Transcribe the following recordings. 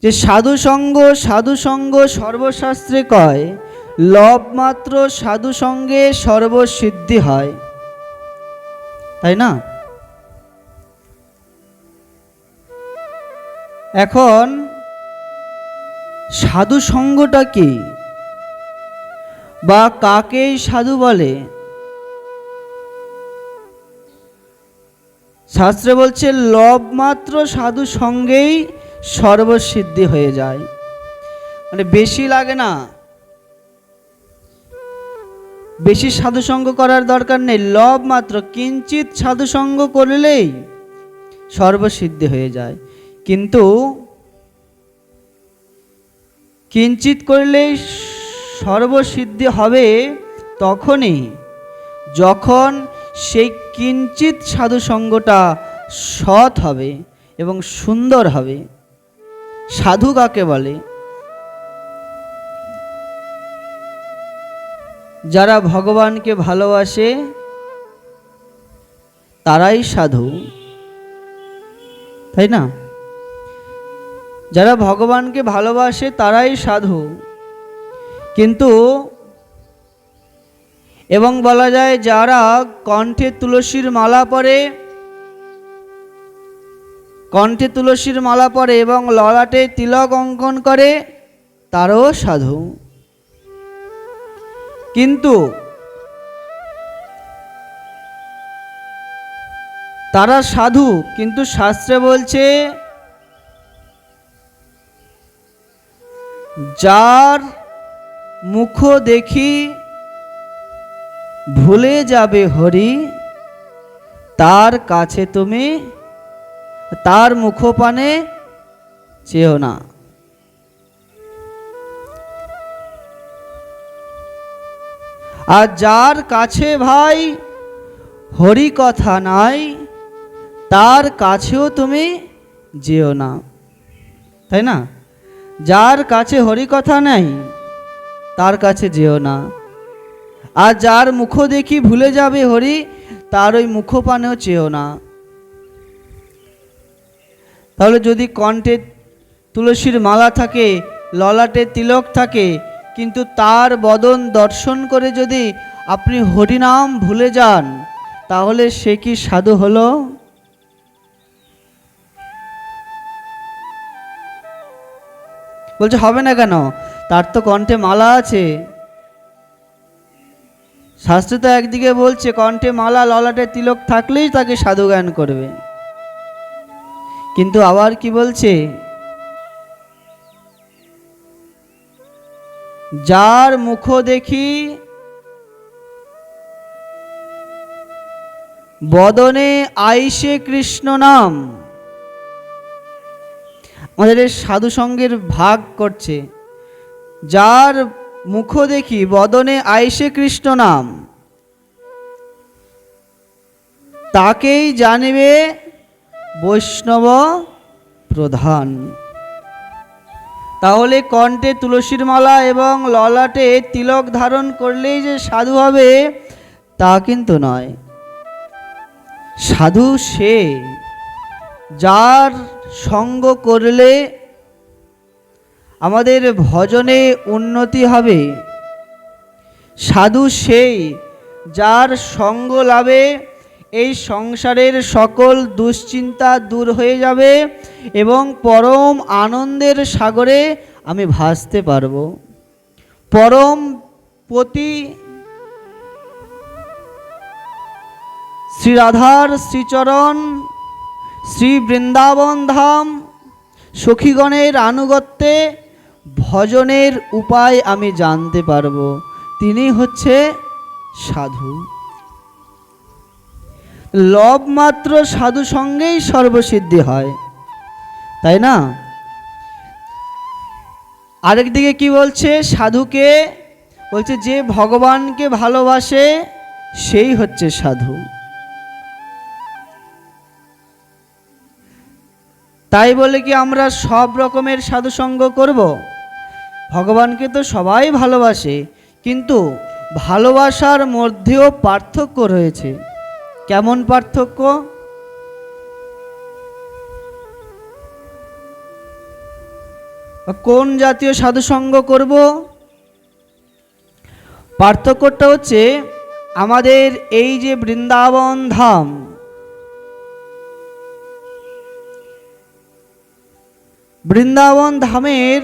যে সাধু সঙ্গ সর্বশাস্ত্রে কয়, লব মাত্র সাধু সঙ্গে সর্বসিদ্ধি হয়, তাই না? এখন সাধু সঙ্গটা কি বা কাকেই সাধু বলে? শাস্ত্রে বলছে লব মাত্র সাধু সঙ্গেই সর্বসিদ্ধি হয়ে যায়, মানে বেশি লাগে না, বেশি সাধুসঙ্গ করার দরকার নেই, লব মাত্র কিঞ্চিত সাধুসঙ্গ করলেই সর্বসিদ্ধি হয়ে যায়। কিন্তু কিঞ্চিত করলেই সর্বসিদ্ধি হবে তখনই যখন সেই কিঞ্চিত সাধুসঙ্গটা সৎ হবে এবং সুন্দর হবে। সাধু কাকে বলে? যারা ভগবানকে ভালোবাসে তারাই সাধু, তাই না? যারা ভগবানকে ভালোবাসে তারাই সাধু। কিন্তু এবং বলা যায় যারা কণ্ঠে তুলসীর মালা পরে এবং ললাটে তিলক অঙ্কন করে তারাও সাধু। কিন্তু তারা সাধু, কিন্তু শাস্ত্রে বলছে যার মুখ দেখি ভুলে যাবে হরি, তার কাছে তুমি তার মুখপানে চেও না। আর যার কাছে ভাই হরি কথা নাই, তার কাছেও তুমি যেও না, তাই না? যার কাছে হরি কথা নাই তার কাছে যেও না। আর যার মুখ দেখি ভুলে যাবে হরি, তার ওই মুখপানেও চেও না। তাহলে যদি কণ্ঠে তুলসীর মালা থাকে, ললাটে তিলক থাকে, কিন্তু তার বদন দর্শন করে যদি আপনি হরিনাম ভুলে যান, তাহলে সে কি সাধু হলো? বলছে হবে না কেন? তার তো কণ্ঠে মালা আছে। শাস্ত্র তো একদিকে বলছে কণ্ঠে মালা ললাটে তিলক থাকলেই তাকে সাধু জ্ঞান করবে, কিন্তু আবার কি বলছে? যার মুখ দেখি বদনে আইসে কৃষ্ণ নাম। আমাদের সাধু সঙ্গের ভাগ করছে, যার মুখ দেখি বদনে আইসে কৃষ্ণ নাম, তাকেই জানিবে বৈষ্ণব প্রধান। তাহলে কণ্ঠে তুলসীর মালা এবং ললাটে তিলক ধারণ করলেই যে সাধু হবে তা কিন্তু নয়। সাধু সে যার সঙ্গ করলে আমাদের ভজনে উন্নতি হবে। সাধু সেই যার সঙ্গ লাভে এই সংসারের সকল দুশ্চিন্তা দূর হয়ে যাবে এবং পরম আনন্দের সাগরে আমি ভাসতে পারব। পরম পতি শ্রী রাধার শ্রীচরণ, শ্রী বৃন্দাবন ধাম, সখীগণের আনুগত্যে ভজনের উপায় আমি জানতে পারব। তিনি হচ্ছে সাধু। লব মাত্র সাধু সঙ্গেই সর্বসিদ্ধি হয়, তাই না? আরেকদিকে কি বলছে? সাধুকে বলছে যে ভগবানকে ভালোবাসে সেই হচ্ছে সাধু। তাই বলে কি আমরা সব রকমের সাধু সঙ্গ করব? ভগবানকে তো সবাই ভালোবাসে, কিন্তু ভালোবাসার মধ্যেও পার্থক্য রয়েছে। কেমন পার্থক্য? বা কোন জাতীয় সাধুসঙ্গ করব? পার্থক্যটা হচ্ছে আমাদের এই যে বৃন্দাবন ধাম, বৃন্দাবন ধামের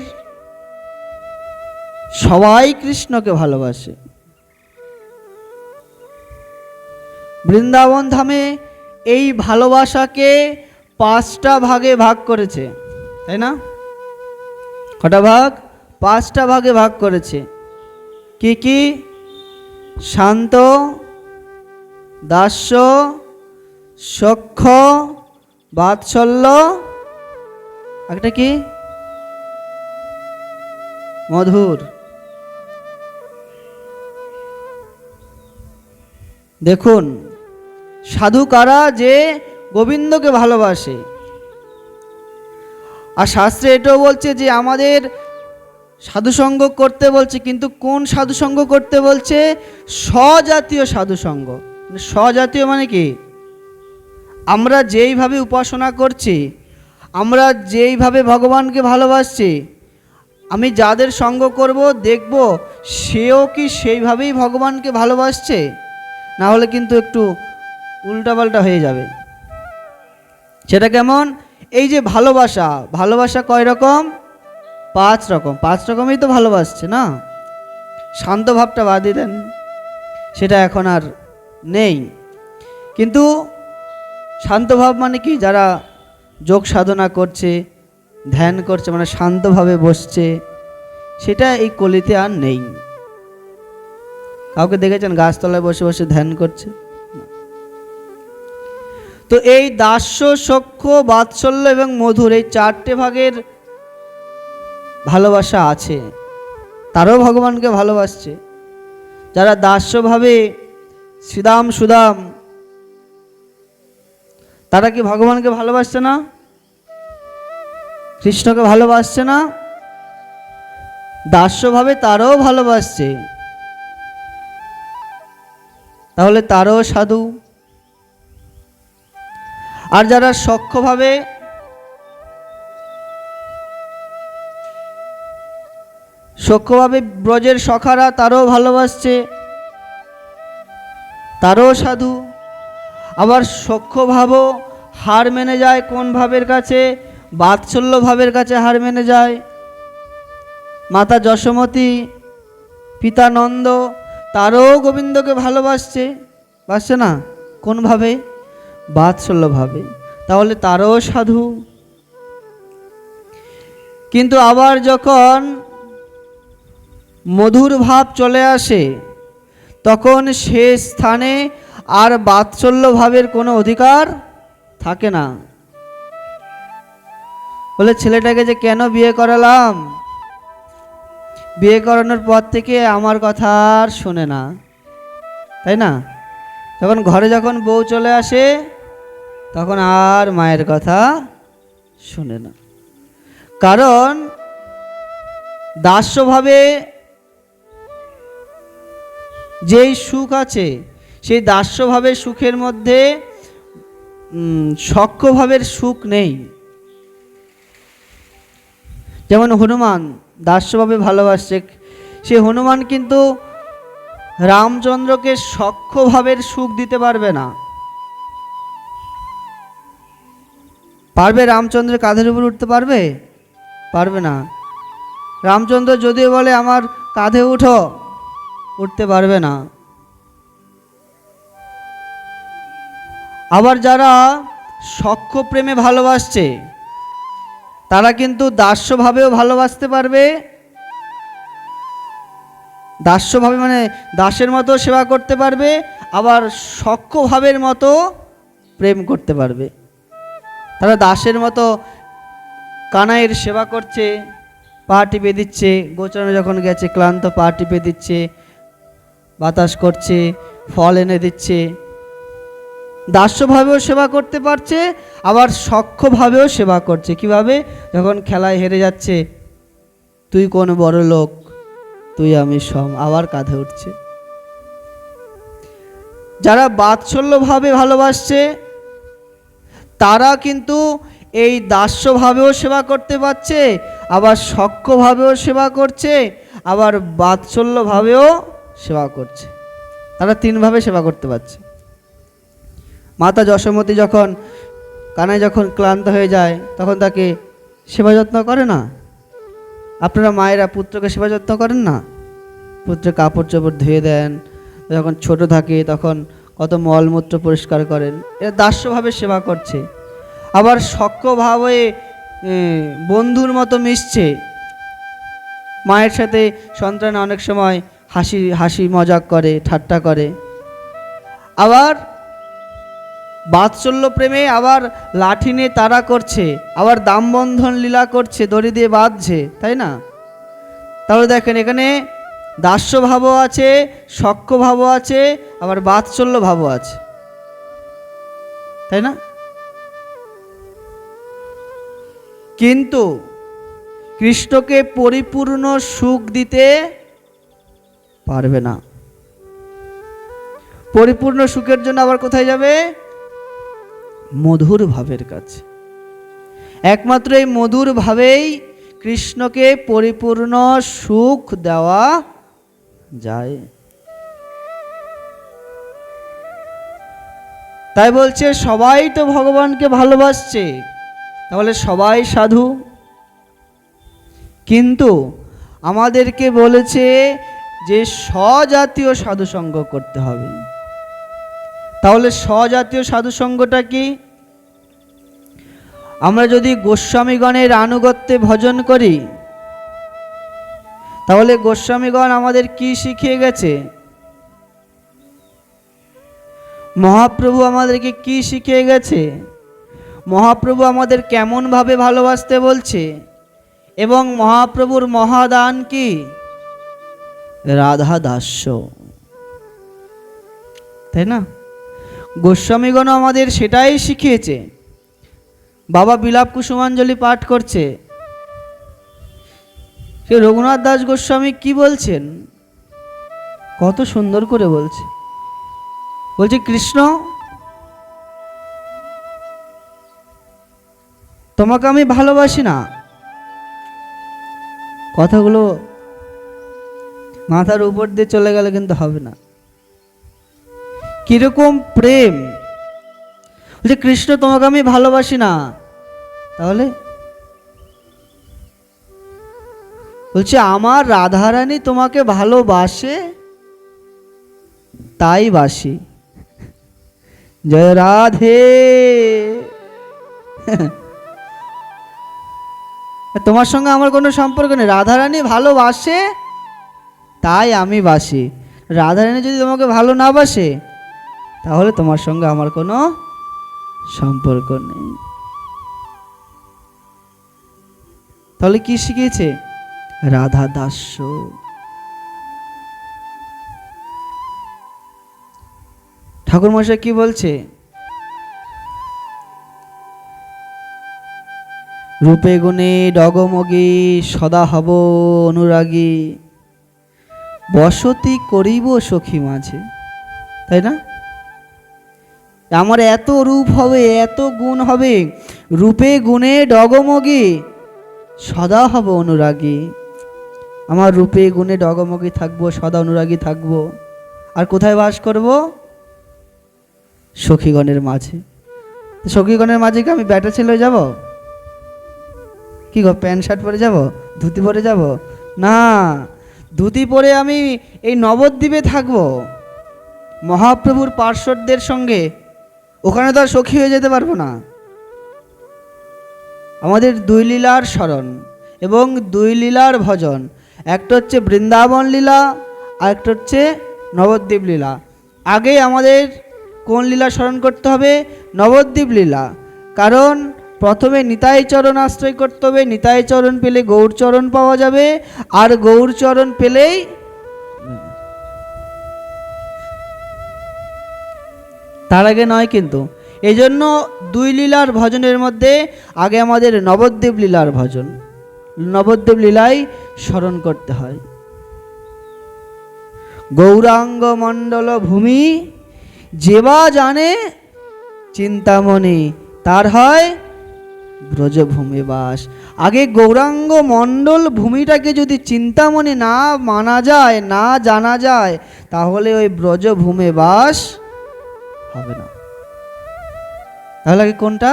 সবাই কৃষ্ণকে ভালোবাসে। বৃন্দাবন ধামে এই ভালোবাসাকে 5টা ভাগে ভাগ করেছে, তাই না? কটা ভাগ? 5টা ভাগে ভাগ করেছে। কি কি? শান্ত, দাস্য, সখ্য, বাৎসল্য, একটা কি? মধুর। দেখুন, সাধু কারা? যে গোবিন্দকে ভালোবাসে। আর শাস্ত্রে এটাও বলছে যে আমাদের সাধুসঙ্গ করতে বলছে, কিন্তু কোন সাধুসঙ্গ করতে বলছে? স্বজাতীয় সাধুসঙ্গ। স্বজাতীয় মানে কি? আমরা যেইভাবে উপাসনা করছি, আমরা যেইভাবে ভগবানকে ভালোবাসছি, আমি যাদের সঙ্গ করব দেখব সেও কি সেইভাবেই ভগবানকে ভালোবাসছে, না হলে কিন্তু একটু উল্টাপাল্টা হয়ে যাবে। সেটা কেমন? এই যে ভালোবাসা, ভালোবাসা কয় রকম? 5 রকম। 5 রকমই তো ভালোবাসছে না? শান্ত ভাবটা বাদ দেন, সেটা এখন আর নেই। কিন্তু শান্ত ভাব মানে কি? যারা যোগ সাধনা করছে, ধ্যান করছে, মানে শান্তভাবে বসছে, সেটা এই কলিতে আর নেই। কাউকে দেখেছেন গাছতলায় বসে বসে ধ্যান করছে? তো এই দাস্য, সখ্য, বাৎসল্য এবং মধুর, এই 4টে ভাগের ভালোবাসা আছে। তারাও ভগবানকে ভালোবাসছে। যারা দাস্যভাবে শ্রীদাম সুদাম, তারা কি ভগবানকে ভালোবাসছে না? কৃষ্ণকে ভালোবাসছে না? দাস্যভাবে তারাও ভালোবাসছে, তাহলে তারাও সাধু। আর যারা সখ্যভাবে, সখ্যভাবে ব্রজের সখারা তারাও ভালোবাসছে, তারাও সাধু। আবার সখ্যভাবও হার মেনে যায় কোন ভাবের কাছে? বাৎসল্য ভাবের কাছে হার মেনে যায়। মাতা যশোমতী, পিতা নন্দ, তারাও গোবিন্দকে ভালোবাসছে, বাসছে না? কোন ভাবে? বাৎসল্য ভাবে। তাহলে তারাও সাধু। কিন্তু আবার যখন মধুর ভাব চলে আসে, তখন সে স্থানে আর বাৎসল্য ভাবের কোনো অধিকার থাকে না। বলে ছেলেটাকে যে কেন বিয়ে করালাম, বিয়ে করানোর পর থেকে আমার কথা আর শোনে না, তাই না? যখন ঘরে যখন বউ চলে আসে, তখন আর মায়ের কথা শোনে না। কারণ দাস্যভাবে যেই সুখ আছে, সেই দাস্যভাবের সুখের মধ্যে সখ্যভাবের সুখ নেই। যেমন হনুমান দাস্যভাবে ভালোবাসছে, সে হনুমান কিন্তু রামচন্দ্রকে সখ্যভাবের সুখ দিতে পারবে না। পারবে? রামচন্দ্রের কাঁধের উপর উঠতে পারবে? পারবে না। রামচন্দ্র যদিও বলে আমার কাঁধে উঠো, উঠতে পারবে না। আবার যারা সখ্য প্রেমে ভালোবাসছে, তারা কিন্তু দাস্যভাবেও ভালোবাসতে পারবে। দাস্যভাবে মানে দাসের মতো সেবা করতে পারবে, আবার সখ্যভাবের মতো প্রেম করতে পারবে। তারা দাসের মতো কানাইয়ের সেবা করছে, পা টিপে দিচ্ছে, গোচারণে যখন গেছে ক্লান্ত পা টিপে দিচ্ছে, বাতাস করছে, ফল এনে দিচ্ছে। দাস্যভাবেও সেবা করতে পারছে, আবার সখ্যভাবেও সেবা করছে। কিভাবে? যখন খেলায় হেরে যাচ্ছে, তুই কোন বড় লোক, তুই আমি সম, আবার কাঁধে উঠছে। যারা বাৎসল্যভাবে ভালোবাসছে, তারা কিন্তু এই দাস্যভাবেও সেবা করতে পারছে, আবার সখ্যভাবেও সেবা করছে, আবার বাৎসল্যভাবেও সেবা করছে। তারা তিনভাবে সেবা করতে পারছে। মাতা যশোমতী যখন কানাই যখন ক্লান্ত হয়ে যায় তখন তাকে সেবা যত্ন করে না? আপনারা মায়েরা পুত্রকে সেবা যত্ন করেন না? পুত্রের কাপড় চোপড় ধুয়ে দেন, যখন ছোট থাকে তখন কত মলমূত্র পরিষ্কার করেন। এরা দাস্যভাবে সেবা করছে। আবার সখ্যভাবে বন্ধুর মতো মিশছে। মায়ের সাথে সন্তান অনেক সময় হাসি মজাক করে, ঠাট্টা করে। আবার বাৎসল্য প্রেমে আবার লাঠি নিয়ে তাড়া করছে, আবার দামবন্ধন লীলা করছে, দড়ি দিয়ে বাঁধছে, তাই না? তাহলে দেখেন এখানে দাস্যভাবও আছে, সখ্যভাবও আছে, আবার বাৎসল্য ভাবও আছে, তাই না? কিন্তু কৃষ্ণকে পরিপূর্ণ সুখ দিতে পারবে না। পরিপূর্ণ সুখের জন্য আবার কোথায় যাবে? মধুর ভাবের কাছে। একমাত্র এই মধুর ভাবেই কৃষ্ণকে পরিপূর্ণ সুখ দেওয়া যায়। তাই বলছে সবাই তো ভগবানকে ভালোবাসছে, তাহলে সবাই সাধু। কিন্তু আমাদেরকে বলেছে যে স্বজাতীয় সাধুসঙ্গ করতে হবে। তাহলে স্বজাতীয় সাধুসঙ্গটা কি? আমরা যদি গোস্বামীগণের আনুগত্যে ভজন করি, তাহলে গোস্বামীগণ আমাদের কি শিখিয়ে গেছে? মহাপ্রভু আমাদেরকে কি শিখিয়ে গেছে? মহাপ্রভু আমাদের কেমনভাবে ভালোবাসতে বলছে? এবং মহাপ্রভুর মহাদান কি? রাধা দাস্য, তাই না? গোস্বামীগণ আমাদের সেটাই শিখিয়েছে। বাবা বিলাপ কুসুমাঞ্জলি পাঠ করছে, সে রঘুনাথ দাস গোস্বামী কি বলছেন, কত সুন্দর করে বলছে। বলছে কৃষ্ণ তোমাকে আমি ভালোবাসি না। কথাগুলো মাথার উপর দিয়ে চলে গেলে কিন্তু হবে না। কিরকম প্রেম! বলছে কৃষ্ণ তোমাকে আমি ভালোবাসি না, তাহলে বলছে আমার রাধারানী তোমাকে ভালোবাসে, তাই বাসি। জয় রাধে। তোমার সঙ্গে আমার কোনো সম্পর্ক নেই, রাধারানী ভালোবাসে তাই আমি বাসি। রাধারানী যদি তোমাকে ভালো না বাসে তাহলে তোমার সঙ্গে আমার কোনো সম্পর্ক নেই। তাহলে কি শিখিয়েছে? রাধা দাস্য। ঠাকুর মশাই কি বলছে? রূপে গুণে ডগমগী সদা হব অনুরাগী, বসতি করিব সখী মাঝে, তাই না? আমার এত রূপ হবে, এত গুণ হবে, রূপে গুণে ডগমগী সদা হব অনুরাগী। আমার রূপে গুণে ডগমগী থাকবো, সদা অনুরাগী থাকবো। আর কোথায় বাস করব? সখীগণের মাঝে। সখীগণের মাঝে কি আমি ব্যাটা ছেলে যাব? কি গো প্যান্ট শার্ট পরে যাব, ধুতি পরে যাব? না, ধুতি পরে আমি এই নবদ্বীপে থাকবো মহাপ্রভুর পার্শ্বদের সঙ্গে। ওখানে তো আর সখী হয়ে যেতে পারবো না। আমাদের দুই লীলার স্মরণ এবং দুই লীলার ভজন, একটা হচ্ছে বৃন্দাবন লীলা আর একটা হচ্ছে নবদ্বীপ লীলা। আগে আমাদের কোন লীলা স্মরণ করতে হবে? নবদ্বীপ লীলা। কারণ প্রথমে নিতাই চরণ আশ্রয় করতে হবে, নিতাই চরণ পেলে গৌরচরণ পাওয়া যাবে, আর গৌরচরণ পেলেই তার আগে নয়। কিন্তু এই জন্য দুই লীলার ভজনের মধ্যে আগে আমাদের নবদ্বীপ লীলার ভজন, নবদ্বীপ লীলাই স্মরণ করতে হয়। গৌরাঙ্গ মণ্ডল ভূমি যেবা জানে চিন্তামণি, তার হয় ব্রজভূমে বাস। আগে গৌরাঙ্গ মণ্ডল ভূমিটাকে যদি চিন্তামণি না মানা যায়, না জানা যায়, তাহলে ওই ব্রজভূমে বাস হবে না। তাহলে আগে কোনটা?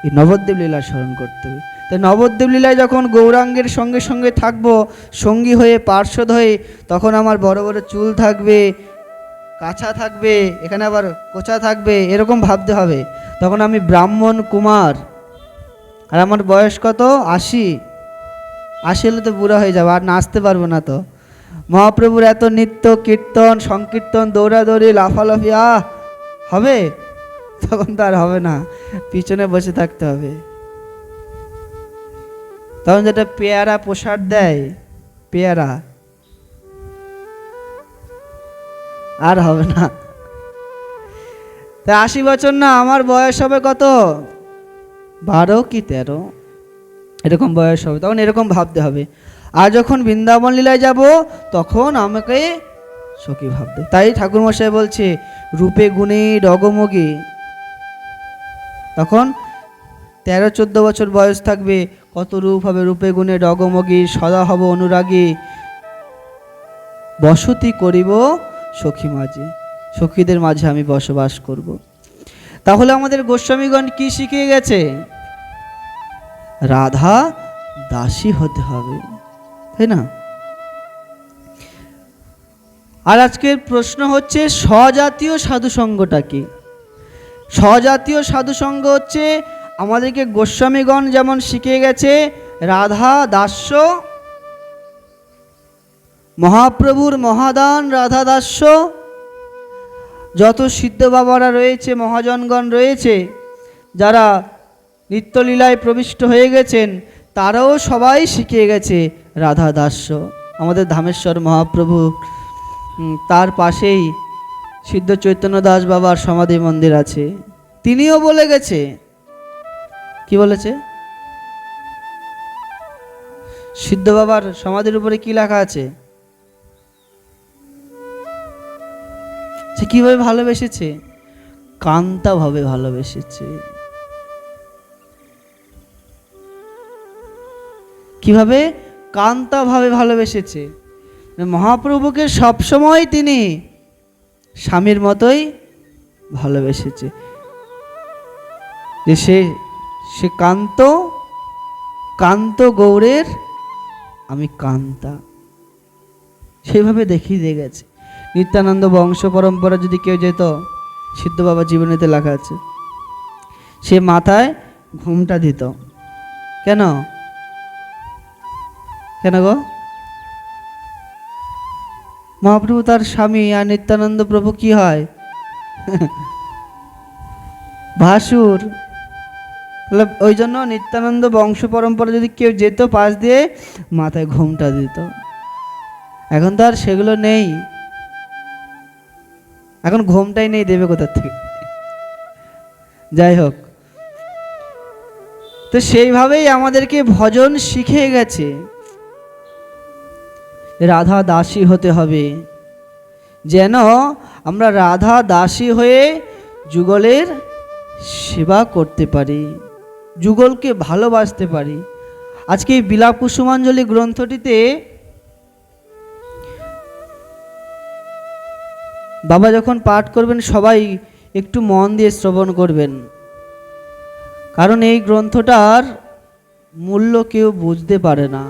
এই নবদ্বীপ লীলা স্মরণ করতে হবে। তাই নবদ্বীপ লীলায় যখন গৌরাঙ্গের সঙ্গে সঙ্গে থাকবো, সঙ্গী হয়ে পার্শ্বদ হয়ে, তখন আমার বড় বড় চুল থাকবে, কাছা থাকবে, এখানে আবার কোচা থাকবে, এরকম ভাবতে হবে। তখন আমি ব্রাহ্মণ কুমার, আর আমার বয়স কত? 80। 80 হলে তো বুড়া হয়ে যাবে, আর নাচতে পারবো না তো। মহাপ্রভুর এত নৃত্য কীর্তন সংকীর্তন দৌড়াদৌড়ি লাফালাফি হবে? তখন তো আর হবে না, পিছনে বসে থাকতে হবে। তখন যেটা পেয়ারা প্রসাদ দেয়, পেয়ারা, আর হবে না। তা 80 বছর না, আমার বয়স হবে কত? 12 কি 13, এরকম বয়স হবে। তখন এরকম ভাবতে হবে। আর যখন বৃন্দাবন লীলায় যাব, তখন আমাকে সখী ভাবতে। তাই ঠাকুরমশাই বলছে রূপে গুণে ডগমগী। তখন 13-14 বছর বয়স থাকবে, কত রূপ হবে, রূপে গুণে ডগমগী, সদা হব অনুরাগী, বসতি করিব সখী মাঝে, সখীদের মাঝে আমি বসবাস করব। তাহলে আমাদের গোস্বামীগণ কি শিখিয়ে গেছে? রাধা দাসী হতে হবে, তাই না? আর আজকের প্রশ্ন হচ্ছে স্বজাতীয় সাধুসঙ্গটা কি? স্বজাতীয় সাধুসঙ্গ হচ্ছে আমাদেরকে গোস্বামীগণ যেমন শিখিয়ে গেছে রাধা দাস্য, মহাপ্রভুর মহাদান রাধা দাস্য, যত সিদ্ধ বাবারা রয়েছে, মহাজনগণ রয়েছে, যারা নিত্যলীলায় প্রবিষ্ট হয়ে গেছেন, তারাও সবাই শিখিয়ে গেছে রাধা দাস্য। আমাদের ধামেশ্বর মহাপ্রভু, তার পাশেই সিদ্ধ চৈতন্য দাস বাবার সমাধি মন্দির আছে, তিনিও বলে গেছে। কি বলেছে? সিদ্ধ বাবার সমাধির উপরে কি লেখা আছে? সে কিভাবে ভালোবেসেছে? কান্তা ভাবে ভালোবেসেছে। কিভাবে? কান্তা ভাবে ভালোবেসেছে। মহাপ্রভুকে সবসময় তিনি স্বামীর মতোই ভালোবেসেছে। যে সে কান্ত, কান্ত গৌরের আমি কান্তা, সেইভাবে দেখিয়ে দিয়ে গেছে। নিত্যানন্দ বংশ পরম্পরা যদি কেউ যেত, সিদ্ধ বাবা জীবনীতে লেখা আছে, সে মাথায় ঘুমটা দিত। কেন? কেন গো? মহাপ্রভু তার স্বামী, আর নিত্যানন্দ প্রভু কি হয়? ভাসুর। ওই জন্য নিত্যানন্দ বংশ পরম্পরা যদি কেউ যেত পাশ দিয়ে, মাথায় ঘুমটা দিত। এখন তো আর সেগুলো নেই, এখন ঘুমটাই নেই, দেবে কোথা থেকে? যাই হোক, তো সেইভাবেই আমাদেরকে ভজন শিখে গেছে, রাধা দাসী হতে হবে, যেন আমরা রাধা দাসী হয়ে যুগলের সেবা করতে পারি, যুগলকে ভালোবাসতে পারি। আজকে এই বিলাপ কুসুমাঞ্জলি গ্রন্থটিতে বাবা যখন পাঠ করবেন, সবাই একটু মন দিয়ে শ্রবণ করবেন, কারণ এই গ্রন্থটার মূল্য কেউ বুঝতে পারে না।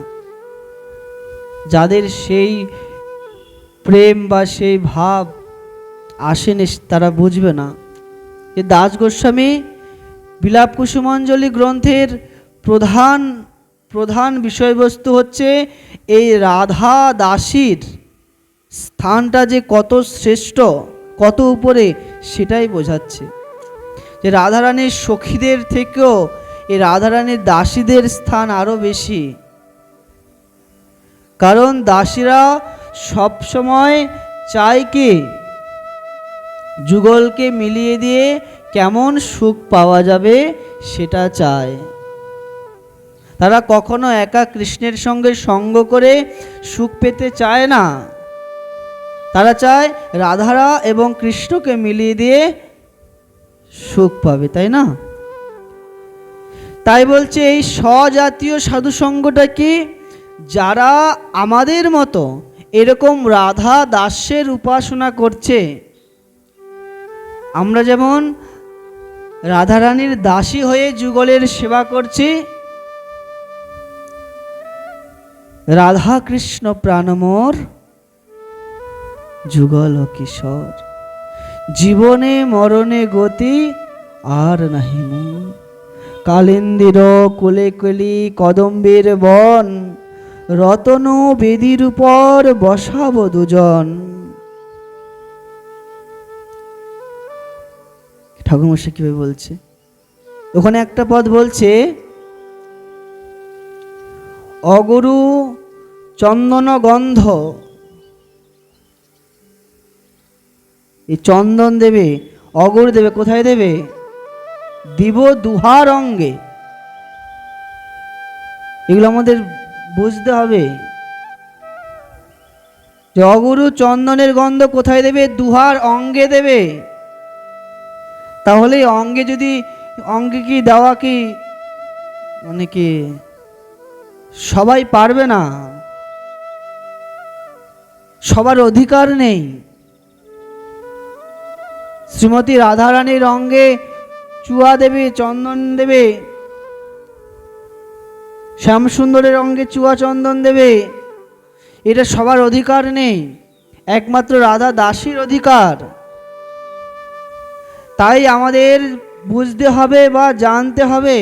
যাদের সেই প্রেম বা সেই ভাব আসেনি, তারা বুঝবে না। যে দাস গোস্বামী বিলাপ কুসুমাঞ্জলি গ্রন্থের প্রধান বিষয়বস্তু হচ্ছে এই রাধা দাসীর স্থানটা যে কত শ্রেষ্ঠ, কত উপরে, সেটাই বোঝাচ্ছে। যে রাধারানীর সখীদের থেকেও এই রাধারানীর দাসীদের স্থান আরও বেশি। কারণ দাসীরা সবসময় চায় কি? যুগলকে মিলিয়ে দিয়ে কেমন সুখ পাওয়া যাবে সেটা চায়। তারা কখনো একা কৃষ্ণের সঙ্গে সঙ্গ করে সুখ পেতে চায় না, তারা চায় রাধারা এবং কৃষ্ণকে মিলিয়ে দিয়ে সুখ পাবে, তাই না? তাই বলছে এই স্বজাতীয় সাধুসঙ্গটা কি, যারা আমাদের মতো এরকম রাধা দাস্যের উপাসনা করছে। আমরা যেমন রাধারানীর দাসী হয়ে যুগলের সেবা করছি, রাধা কৃষ্ণ প্রাণমোর যুগল কিশোর, জীবনে মরণে গতি আর নাহি মোর, কালিন্দির কোলে কলি কদম্বের বন, রতন বেদির উপর বসাবো দুজন। ঠাকুরমশাই কিভাবে বলছে, ওখানে একটা পদ বলছে, অগুরু চন্দন গন্ধ, এই চন্দন দেবে, অগরু দেবে, কোথায় দেবে? দিব দুহার অঙ্গে। এগুলো আমাদের বুঝতে হবে যে অগুরু চন্দনের গন্ধ কোথায় দেবে? দুহার অঙ্গে দেবে। তাহলে অঙ্গে যদি, অঙ্গে কি দেওয়া কি মানে কি সবাই পারবে না, সবার অধিকার নেই। শ্রীমতী রাধারানীর অঙ্গে চুয়া দেবে, চন্দন দেবে, শ্যামসুন্দরের অঙ্গে চুয়া চন্দন দেবে, এটা সবার অধিকার নেই, একমাত্র রাধা দাসীর অধিকার। তাই আমাদের বুঝতে হবে বা জানতে হবে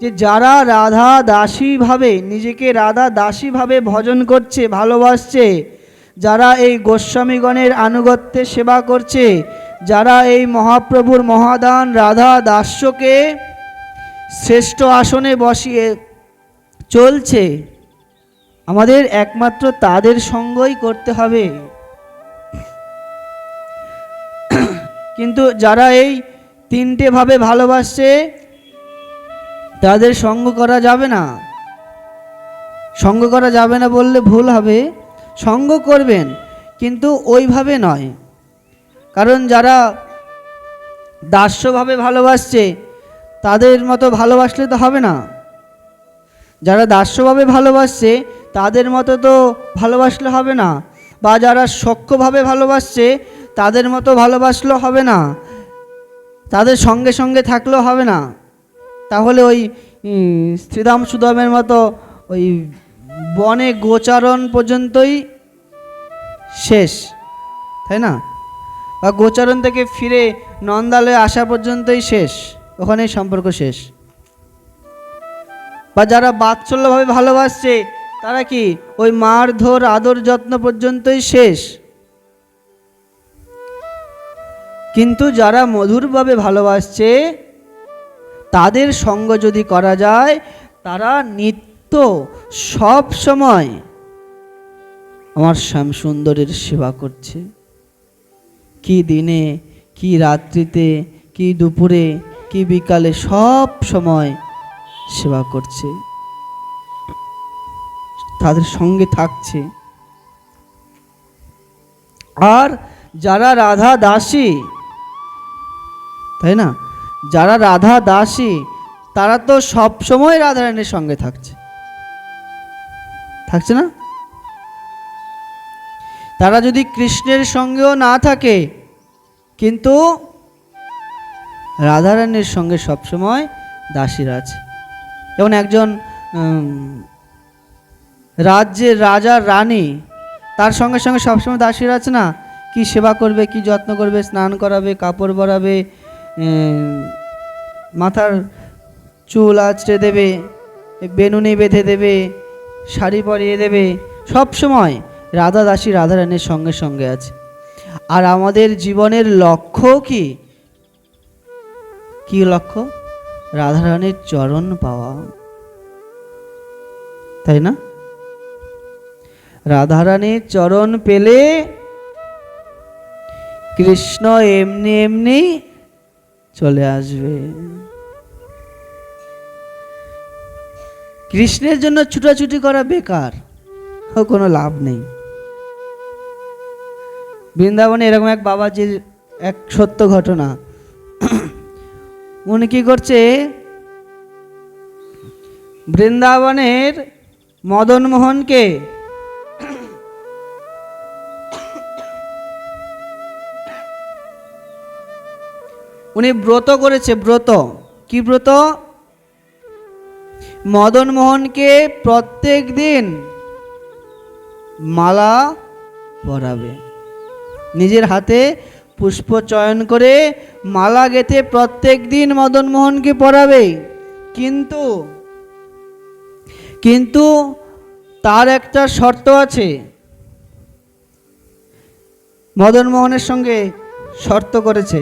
যে যারা রাধা দাসী ভাবে, নিজেকে রাধা দাসী ভাবে ভজন করছে, ভালোবাসছে, যারা এই গোস্বামীগণের আনুগত্যে সেবা করছে, যারা এই মহাপ্রভুর মহাদান রাধা দাস্যকে শ্রেষ্ঠ আসনে বসিয়ে চলছে, আমাদের একমাত্র তাদের সঙ্গই করতে হবে। কিন্তু যারা এই তিনটে ভাবে ভালোবাসছে তাদের সঙ্গ করা যাবে না। সঙ্গ করা যাবে না বললে ভুল হবে, সঙ্গ করবেন কিন্তু ওইভাবে নয়। কারণ যারা দাস্যভাবে ভালোবাসছে তাদের মতো ভালোবাসলে তো হবে না। যারা দাস্যভাবে ভালোবাসছে তাদের মতো তো ভালোবাসলে হবে না, বা যারা সখ্যভাবে ভালোবাসছে তাদের মতো ভালোবাসলেও হবে না, তাদের সঙ্গে সঙ্গে থাকলেও হবে না। তাহলে ওই শ্রীদাম সুদামের মতো ওই বনে গোচারণ পর্যন্তই শেষ, তাই না? বা গোচারণ থেকে ফিরে নন্দালয়ে আসা পর্যন্তই শেষ, ওখানেই সম্পর্ক শেষ। বা যারা বাৎসল্যভাবে ভালোবাসছে তারা কি ওই মারধর আদর যত্ন পর্যন্তই শেষ। কিন্তু যারা মধুরভাবে ভালোবাসছে তাদের সঙ্গ যদি করা যায়, তারা নিত্য সব সময় আমার শ্যামসুন্দরের সেবা করছে। কি দিনে, কি রাত্রিতে, কি দুপুরে, কি বিকালে, সব সময় সেবা করছে, তাদের সঙ্গে থাকছে। আর যারা রাধা দাসী, তাই না, যারা রাধা দাসী তারা তো সব সময় রাধারানীর সঙ্গে থাকছে, থাকছে না? তারা যদি কৃষ্ণের সঙ্গেও না থাকে কিন্তু রাধারানীর সঙ্গে সবসময় দাসীরা আছে। যেমন একজন রাজ্যের রাজার রানী, তার সঙ্গে সঙ্গে সবসময় দাসীরা আছে না, কি সেবা করবে, কি যত্ন করবে, স্নান করাবে, কাপড় পরাবে, মাথার চুল আঁচড়ে দেবে, বেনুনি বেঁধে দেবে, শাড়ি পরিয়ে দেবে, সব সময় রাধা দাসী রাধারানীর সঙ্গে সঙ্গে আছে। আর আমাদের জীবনের লক্ষ্য কি? কি লক্ষ্য? রাধারানীর চরণ পাওয়া, তাই না? রাধারানীর চরণ পেলে কৃষ্ণ এমনি এমনি চলে আসবে। কৃষ্ণের জন্য ছুটাছুটি করা বেকার, কোনো লাভ নেই। বৃন্দাবনে এরকম এক বাবাজির এক সত্য ঘটনা। উনি কি করছে, বৃন্দাবনের মদনমোহনকে উনি ব্রত করেছে। ব্রত কি ব্রত? মদনমোহনকে প্রত্যেক দিন মালা পরাবে, নিজের হাতে পুষ্প চয়ন করে মালা গেঁথে প্রত্যেক দিন মদনমোহনকে পরাবে। কিন্তু কিন্তু তার একটা শর্ত আছে। মদনমোহনের সঙ্গে শর্ত করেছে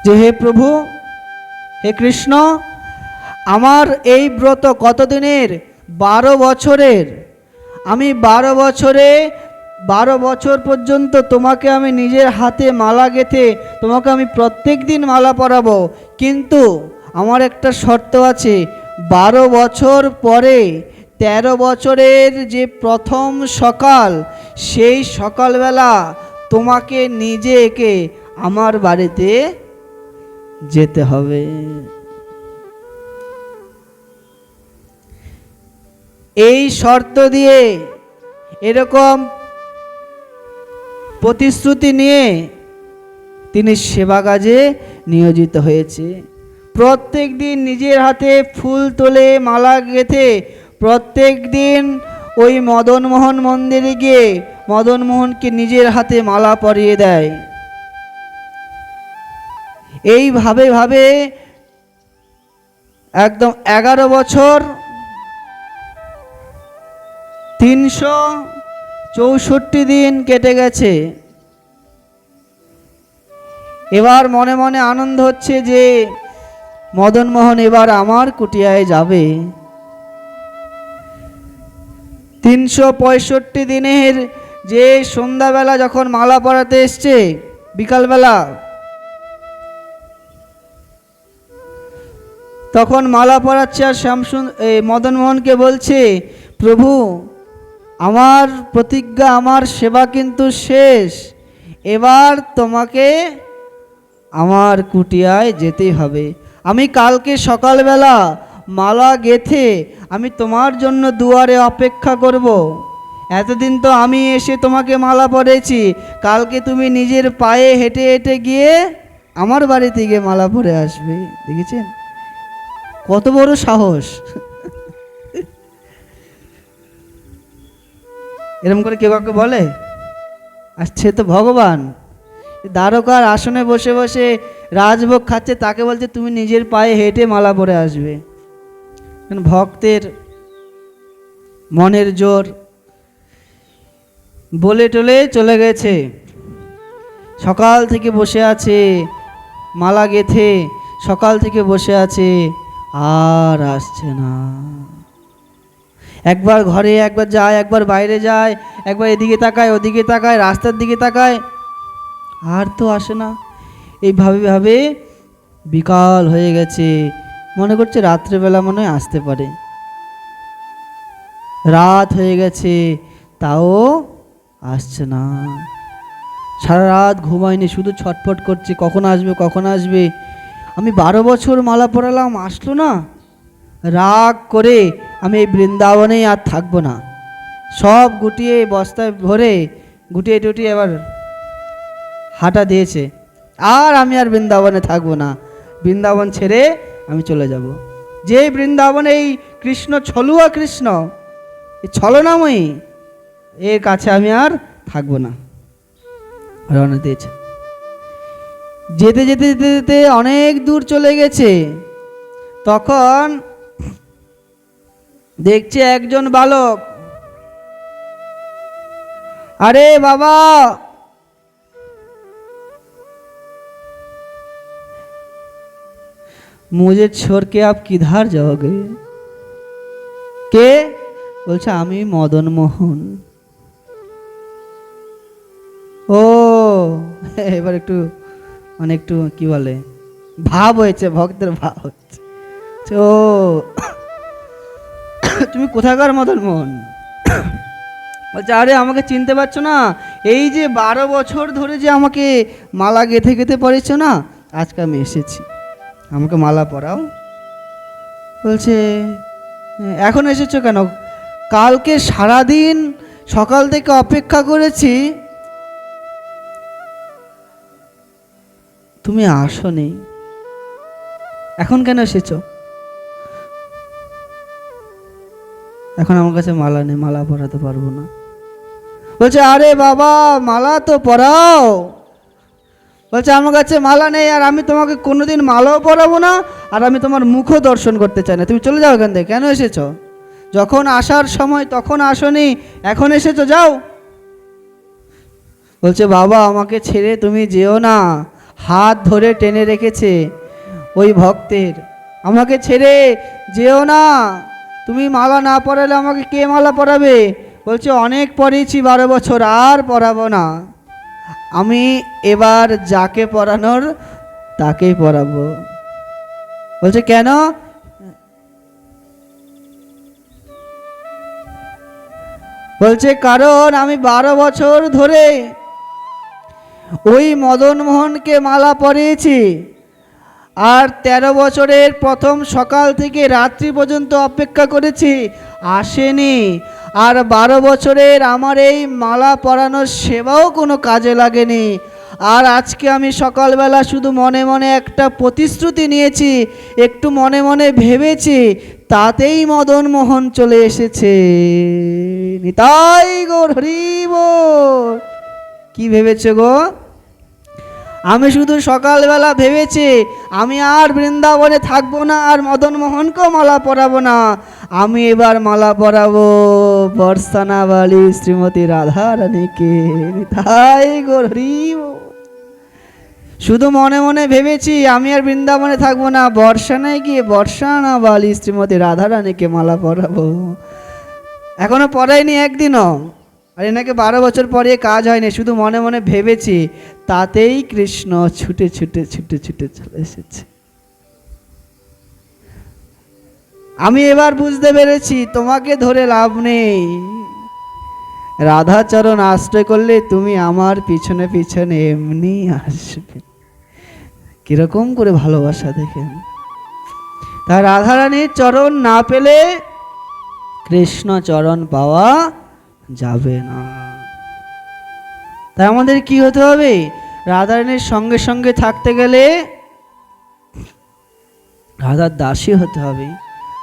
যে হে প্রভু, হে কৃষ্ণ, আমার এই ব্রত কতদিনের? 12 বছরের। আমি 12 বছর পর্যন্ত তোমাকে আমি নিজের হাতে মালা গেঁথে তোমাকে আমি প্রত্যেক দিন মালা পরাবো। কিন্তু আমার একটা শর্ত আছে, 12 বছর পরে 13 বছরের যে প্রথম সকাল, সেই সকালবেলা তোমাকে নিজে একে আমার বাড়িতে যেতে হবে। এই শর্ত দিয়ে, এরকম প্রতিশ্রুতি নিয়ে তিনি সেবা কাজে নিয়োজিত হয়েছে। প্রত্যেক দিন নিজের হাতে ফুল তোলে, মালা গেঁথে প্রত্যেক দিন ওই মদনমোহন মন্দিরে গিয়ে মদনমোহনকে নিজের হাতে মালা পরিয়ে দেয়। এইভাবে ভাবে একদম 11 বছর 364 দিন কেটে গেছে। এবার মনে মনে আনন্দ হচ্ছে যে মদনমোহন এবার আমার কুটিয়ায় যাবে। 365 দিনের যে সন্ধ্যাবেলা যখন মালা পরাতে এসছে, বিকালবেলা, তখন মালা পরাচ্ছে আর মদনমোহনকে বলছে, প্রভু, আমার প্রতিজ্ঞা, আমার সেবা কিন্তু শেষ। এবার তোমাকে আমার কুটিয়ায় যেতেই হবে। আমি কালকে সকালবেলা মালা গেঁথে আমি তোমার জন্য দুয়ারে অপেক্ষা করব। এতদিন তো আমি এসে তোমাকে মালা পরেছি, কালকে তুমি নিজের পায়ে হেঁটে হেঁটে গিয়ে আমার বাড়িতে গিয়ে মালা পরে আসবে। দেখেছেন কত বড় সাহস! এরকম করে কেউ কাউকে বলে? আসছে তো ভগবান, দ্বারকার আসনে বসে বসে রাজভোগ খাচ্ছে, তাকে বলছে তুমি নিজের পায়ে হেঁটে মালা পরে আসবে। ভক্তের মনের জোর, বলে টলে চলে গেছে। সকাল থেকে বসে আছে, মালা গেঁথে সকাল থেকে বসে আছে, আর আসছে না। একবার ঘরে, একবার যায়, একবার বাইরে যায়, একবার এদিকে তাকায়, ওদিকে তাকায়, রাস্তার দিকে তাকায়, আর তো আসে না। এইভাবে ভাবে বিকাল হয়ে গেছে। মনে করছে রাত্রেবেলা মনে হয় আসতে পারে। রাত হয়ে গেছে, তাও আসছে না। সারা রাত ঘুমায়নি, শুধু ছটফট করছে, কখন আসবে, কখন আসবে। আমি 12 বছর মালা পরালাম, আসলো না। রাগ করে আমি এই বৃন্দাবনেই আর থাকবো না, সব গুটিয়ে বস্তায় ভরে গুটিয়ে টুটিয়ে এবার হাঁটা দিয়েছে। আর আমি আর বৃন্দাবনে থাকবো না, বৃন্দাবন ছেড়ে আমি চলে যাব। যে বৃন্দাবনে এই কৃষ্ণ, ছলুয়া কৃষ্ণ, এই ছলনাময়ী, এর কাছে আমি আর থাকবো না, রওনা দিয়েছে। যেতে যেতে যেতে যেতে অনেক দূর চলে গেছে। তখন দেখছে একজন বালক, আরে বাবা, मुझे छोड़ के आप किधर जाओगे? কে? বলছে আমি মদনমোহন। ও এবার একটু মানে একটু কি বলে, ভাব হয়েছে, ভক্তের ভাব হচ্ছে। ও তুমি কোথাকার মদনমোহন? বলছে আরে আমাকে চিনতে পারছো না? এই যে 12 বছর ধরে যে আমাকে মালা গেঁথে গেঁথে পড়েছো না, আজকে আমি এসেছি, আমাকে মালা পরাও। বলছে এখন এসেছো কেন? কালকে সারাদিন সকাল থেকে অপেক্ষা করেছি, তুমি আসোনি, এখন কেন এসেছো? এখন আমার কাছে মালা নেই, মালা পরাতে পারবো না। বলছে আরে বাবা মালা তো পরাও। বলছে আমার কাছে মালা নেই, আর আমি তোমাকে কোনোদিন মালাও পরাবো না, আর আমি তোমার মুখও দর্শন করতে চাই না, তুমি চলে যাও এখান থেকে। কেন এসেছো? যখন আসার সময় তখন আসনি, এখন এসেছো, যাও। বলছে বাবা আমাকে ছেড়ে তুমি যেও না, হাত ধরে টেনে রেখেছে ওই ভক্তের, আমাকে ছেড়ে যেও না, তুমি মালা না পরালে আমাকে কে মালা পরাবে? বলছে অনেক পড়েছি 12 বছর, আর পরাবো না, আমি এবার যাকে পরানোর তাকেই পরাবো। বলছে কেন? বলছে কারণ আমি 12 বছর ধরে ওই মদন মোহনকে মালা পরিয়েছি, আর 13 বছরের প্রথম সকাল থেকে রাত্রি পর্যন্ত অপেক্ষা করেছি, আসেনি। আর 12 বছরের আমার এই মালা পরানোর সেবাও কোনো কাজে লাগেনি। আর আজকে আমি সকালবেলা শুধু মনে মনে একটা প্রতিশ্রুতি নিয়েছি, একটু মনে মনে ভেবেছি, তাতেই মদন মোহন চলে এসেছে। নিতাই গৌর হরি বল। কি ভেবেছে গো? আমি শুধু সকালবেলা ভেবেছি আমি আর বৃন্দাবনে থাকবো না, আর মদন মোহনকেও মালা পরাবো না, আমি এবার মালা পরাবো বর্ষানাবালী শ্রীমতী রাধা রানীকে। তাই গরিব শুধু মনে মনে ভেবেছি আমি আর বৃন্দাবনে থাকবো না, বর্ষানায় গিয়ে বর্ষানাবালী শ্রীমতী রাধা রানীকে মালা পরাবো। এখনো পরাইনি একদিনও, আর এনাকে 12 বছর পরে কাজ হয়নি, শুধু মনে মনে ভেবেছি, তাতেই কৃষ্ণ ছুটে ছুটে ছুটে ছুটে চলে এসেছে। আমি এবার বুঝতে পেরেছি তোমাকে ধরে লাভ নেই, রাধাচরণ আশ্রয় করলে তুমি আমার পিছনে পিছনে এমনি আসবে। কিরকম করে ভালোবাসা দেখেন। তা রাধারানীর চরণ না পেলে কৃষ্ণ চরণ পাওয়া যাবে না। তাই আমাদের কি হতে হবে? রাধারানীর সঙ্গে সঙ্গে থাকতে গেলে রাধার দাসী হতে হবে।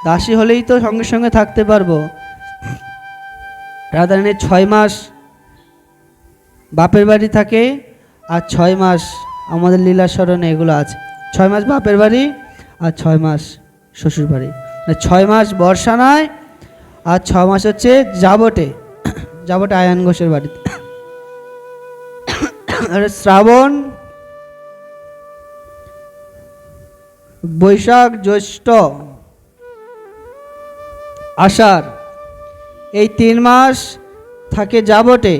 দাসী হলেই তো সঙ্গে সঙ্গে থাকতে পারবো। রাধারানীর 6 মাস বাপের বাড়ি থাকে, আর 6 মাস আমাদের লীলা স্মরণে এগুলো আছে। 6 মাস বাপের বাড়ি আর 6 মাস শ্বশুর বাড়ি, 6 মাস বর্ষানায়, আর 6 মাস হচ্ছে জাবটে, জাবটে আয়ান ঘোষের বাড়িতে। শ্রাবণ, বৈশাখ, জ্যৈষ্ঠ, আষাঢ়, এই 3 মাস থাকে জাবটে।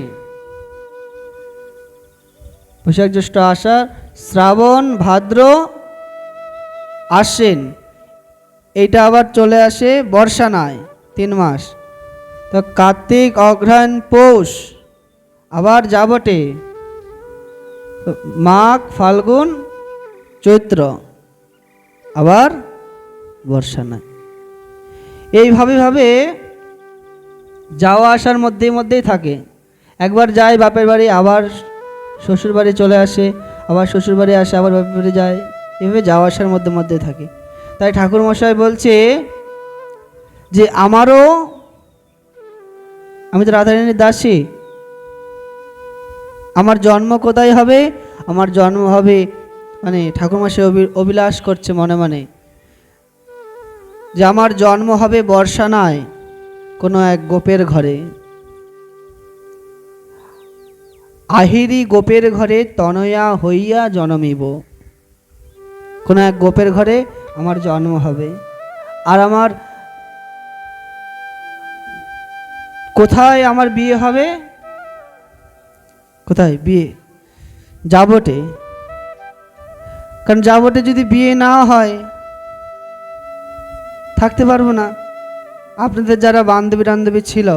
বৈশাখ, জ্যৈষ্ঠ, আষাঢ়, শ্রাবণ, ভাদ্র, আশ্বিন, এইটা আবার চলে আসে বর্ষানায় 3 মাস। তো কার্তিক, অঘ্রাণ, পৌষ আবার জাবটে, মাঘ, ফাল্গুন, চৈত্র আবার বর্ষানায়। এইভাবে ভাবে যাওয়া আসার মধ্যেই থাকে। একবার যায় বাপের বাড়ি, আবার শ্বশুর বাড়ি চলে আসে, আবার শ্বশুর বাড়ি আসে, আবার বাপের বাড়ি যায়, এভাবে যাওয়া আসার মধ্যেই থাকে। তাই ঠাকুরমশাই বলছে যে আমি তো রাধারানীর দাসী, আমার জন্ম কোথায় হবে? আমার জন্ম হবে, মানে ঠাকুরমশাই অভিলাষ করছে মনে মনে, যে আমার জন্ম হবে বর্ষানায় কোনো এক গোপের ঘরে। আহিরি গোপের ঘরে তনয়া হইয়া জন্মিব। কোনো এক গোপের ঘরে আমার জন্ম হবে। আর আমার কোথায় আমার বিয়ে হবে? কোথায় বিয়ে? জাবটে। কারণ জাবটে যদি বিয়ে না হয় থাকতে পারবো না। আপনাদের যারা বান্ধবী ছিল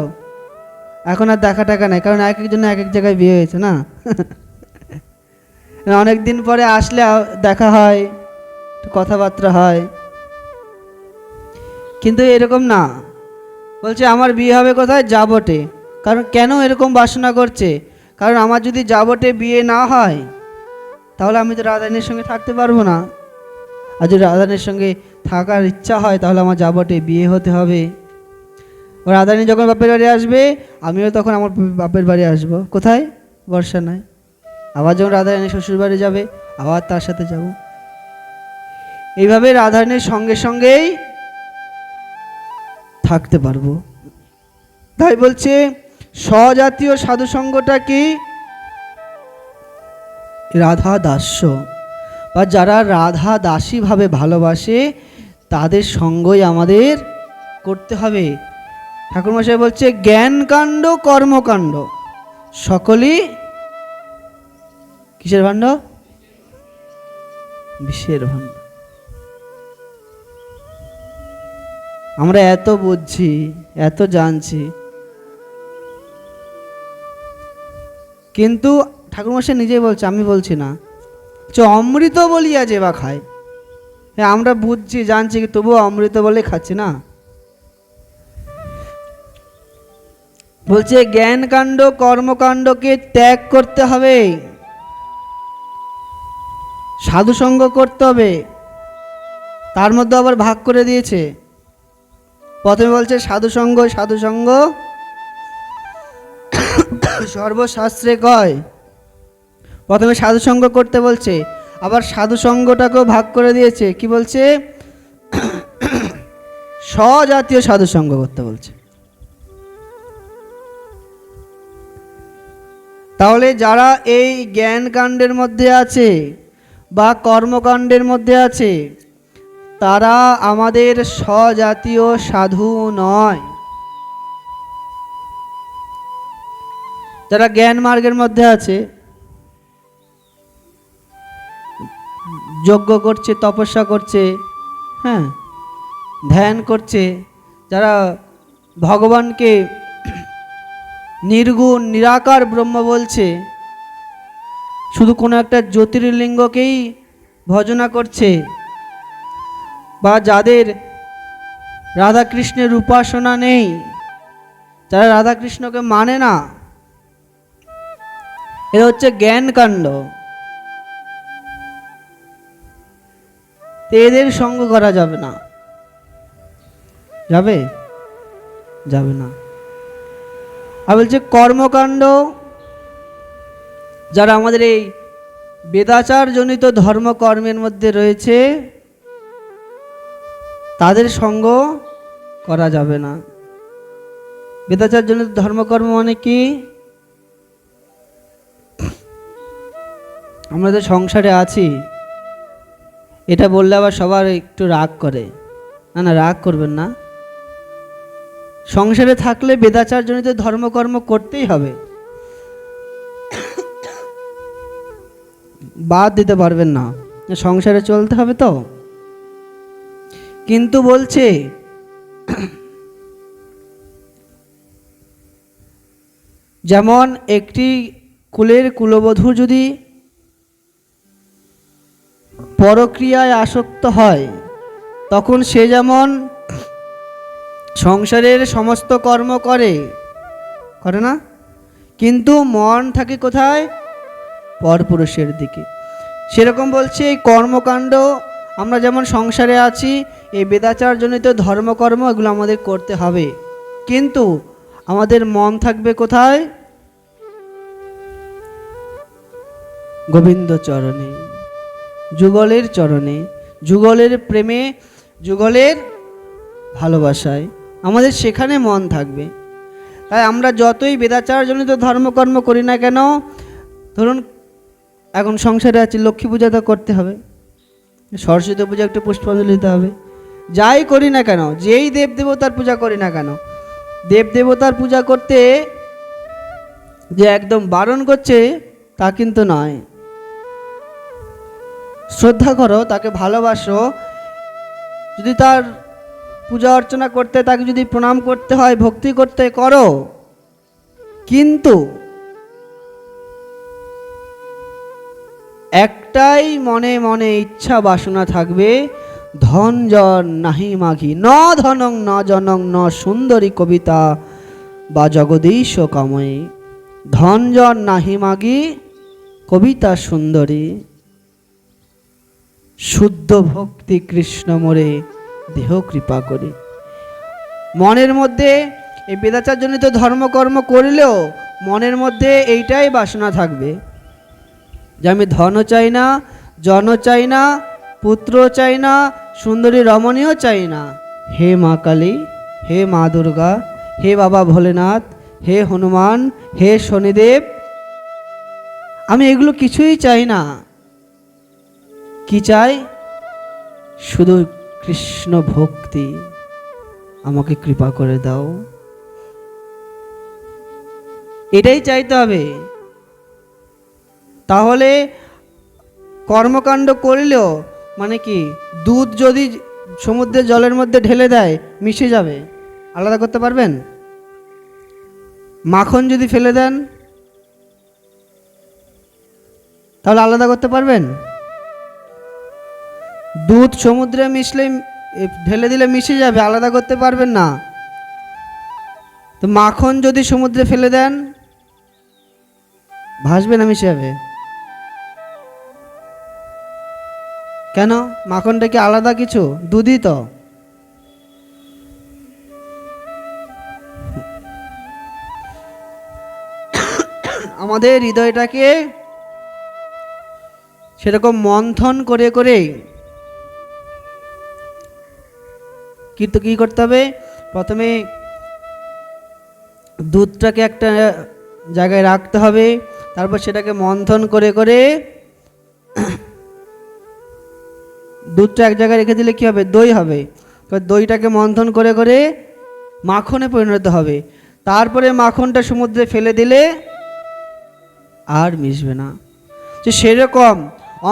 এখন আর দেখা টাকা নাই, কারণ এক একজন এক এক জায়গায় বিয়ে হয়েছে না। অনেক দিন পরে আসলে দেখা হয়, কথাবার্তা হয়। কিন্তু এরকম না, বলছে আমার বিয়ে হবে কোথায়, যাবটে। কারণ কেন এরকম বাসনা করছে? কারণ আমার যদি যাবটে বিয়ে না হয় তাহলে আমি তো রাধারানীর সঙ্গে থাকতে পারবো না। আর যদি রাধারানীর সঙ্গে থাকার ইচ্ছা হয় তাহলে আমার যাবটে বিয়ে হতে হবে। রাধারানী যখন বাপের বাড়ি আসবে আমিও তখন আমার বাপের বাড়ি আসব। কোথায়? বর্ষানায়। আবার যখন রাধারানী শ্বশুর বাড়ি যাবে আবার তার সাথে যাব। এইভাবে রাধারানীর সঙ্গে সঙ্গেই থাকতে পারবো। তাই বলছে স্বজাতীয় সাধুসঙ্গটা কি? রাধা দাস্য, বা যারা রাধা দাসী ভাবে ভালোবাসে তাদের সঙ্গই আমাদের করতে হবে। ঠাকুরমশাই বলছে জ্ঞানকাণ্ড কর্মকাণ্ড সকলই কিসের ভাণ্ড? বিষের ভাণ্ড। আমরা এত বুঝছি, এত জানছি, কিন্তু ঠাকুরমশাই নিজেই বলছে, আমি বলছি না, যে অমৃত বলিয়া যে বা খায়। হ্যাঁ আমরা বুঝছি জানছি, তবুও অমৃত বলে খাচ্ছি না। বলছে জ্ঞানকাণ্ড কর্মকাণ্ডকে ত্যাগ করতে হবে, সাধুসঙ্গ করতে হবে। তার মধ্যে আবার ভাগ করে দিয়েছে। প্রথমে বলছে সাধুসঙ্গ, সাধুসঙ্গ সর্বশাস্ত্রে কয়। প্রথমে সাধুসঙ্গ করতে বলছে, আবার সাধুসঙ্গটাকেও ভাগ করে দিয়েছে। কি বলছে? স্বজাতীয় সাধুসঙ্গ করতে বলছে। তাহলে যারা এই জ্ঞানকাণ্ডের মধ্যে আছে বা কর্মকাণ্ডের মধ্যে আছে তারা আমাদের স্বজাতীয় সাধু নয়। যারা জ্ঞান মার্গের মধ্যে আছে, যজ্ঞ করছে, তপস্যা করছে, হ্যাঁ ধ্যান করছে, যারা ভগবানকে নির্গুণ নিরাকার ব্রহ্ম বলছে, শুধু কোনো একটা জ্যোতির্লিঙ্গকেই ভজনা করছে, বা যাদের রাধাকৃষ্ণের উপাসনা নেই, যারা রাধাকৃষ্ণকে মানে না, এটা হচ্ছে জ্ঞানকাণ্ড। এদের সঙ্গ করা যাবে না। যাবে? যাবে না। আর বলছে কর্মকাণ্ড, যারা আমাদের এই বেদাচার জনিত ধর্মকর্মের মধ্যে রয়েছে তাদের সঙ্গ করা যাবে না। বেদাচার জনিত ধর্মকর্ম মানে কি? আমরা তো সংসারে আছি, এটা বললে আবার সবার একটু রাগ করে। না না, রাগ করবেন না। সংসারে থাকলে বেদাচার জনিত ধর্মকর্ম করতেই হবে, বাদ দিতে পারবেন না। সংসারে চলতে হবে তো। কিন্তু বলছে যেমন একটি কুলের কুলবধূ যদি পরক্রিয়ায় আসক্ত হয় তখন সে যেমন সংসারের সমস্ত কর্ম করে না, কিন্তু মন থাকে কোথায়? পরপুরুষের দিকে। সেরকম বলছে এই কর্মকাণ্ড, আমরা যেমন সংসারে আছি, এই বেদাচার জনিত ধর্মকর্ম এগুলো আমাদের করতে হবে, কিন্তু আমাদের মন থাকবে কোথায়? গোবিন্দ চরণে, যুগলের চরণে, যুগলের প্রেমে, যুগলের ভালোবাসায় আমাদের সেখানে মন থাকবে। তাই আমরা যতই বেদাচার জনিত ধর্মকর্ম করি না কেন, ধরুন এখন সংসারে আছি, লক্ষ্মী পূজা তো করতে হবে, সরস্বতী পূজা একটু পুষ্পাঞ্জলি দিতে হবে, যাই করি না কেন, যেই দেবদেবতার পূজা করি না কেন, দেবদেবতার পূজা করতে যে একদম বারণ করছে তা কিন্তু নয়। শ্রদ্ধা করো, তাকে ভালোবাসো, যদি তার পূজা অর্চনা করতে, তাকে যদি প্রণাম করতে হয়, ভক্তি করতে করো, কিন্তু একটাই মনে মনে ইচ্ছা বাসনা থাকবে, ধন জন নাহি মাঘি ন ধনং ন জনং ন সুন্দরী কবিতা বা জগদীশ কাময়ে। ধন জন নাহি মাগি কবিতা সুন্দরী, শুদ্ধ ভক্তি কৃষ্ণ মোরে দেহ কৃপা করে। মনের মধ্যে এই বেদাচারজনিত ধর্মকর্ম করলেও মনের মধ্যে এইটাই বাসনা থাকবে যে আমি ধনও চাই না, জনও চাই না, পুত্র চাই না, সুন্দরী রমণীও চাই না। হে মা কালী, হে মা দুর্গা, হে বাবা ভোলেনাথ, হে হনুমান, হে শনিদেব, আমি এগুলো কিছুই চাই না। কি চাই? শুধু কৃষ্ণ ভক্তি, আমাকে কৃপা করে দাও, এটাই চাইতে হবে। তাহলে কর্মকাণ্ড করলেও মানে কি, দুধ যদি সমুদ্রের জলের মধ্যে ঢেলে দেয় মিশে যাবে, আলাদা করতে পারবেন? মাখন যদি ফেলে দেন তাহলে আলাদা করতে পারবেন? দুধ সমুদ্রে মিশলে ঢেলে দিলে মিশে যাবে, আলাদা করতে পারবেন না। তো মাখন যদি সমুদ্রে ফেলে দেন ভাসবে না মিশে যাবে? কেন? মাখনটা কি আলাদা কিছু? দুধই তো। আমাদের হৃদয়টাকে সেরকম মন্থন করে করে কিন্তু কি করতে হবে, প্রথমে দুধটাকে একটা জায়গায় রাখতে হবে, তারপর সেটাকে মন্থন করে করে দুধটা এক জায়গায় রেখে দিলে কি হবে? দই হবে। দইটাকে মন্থন করে করে মাখনে পরিণত হবে। তারপরে মাখনটা সমুদ্রে ফেলে দিলে আর মিশবে না। যে সেরকম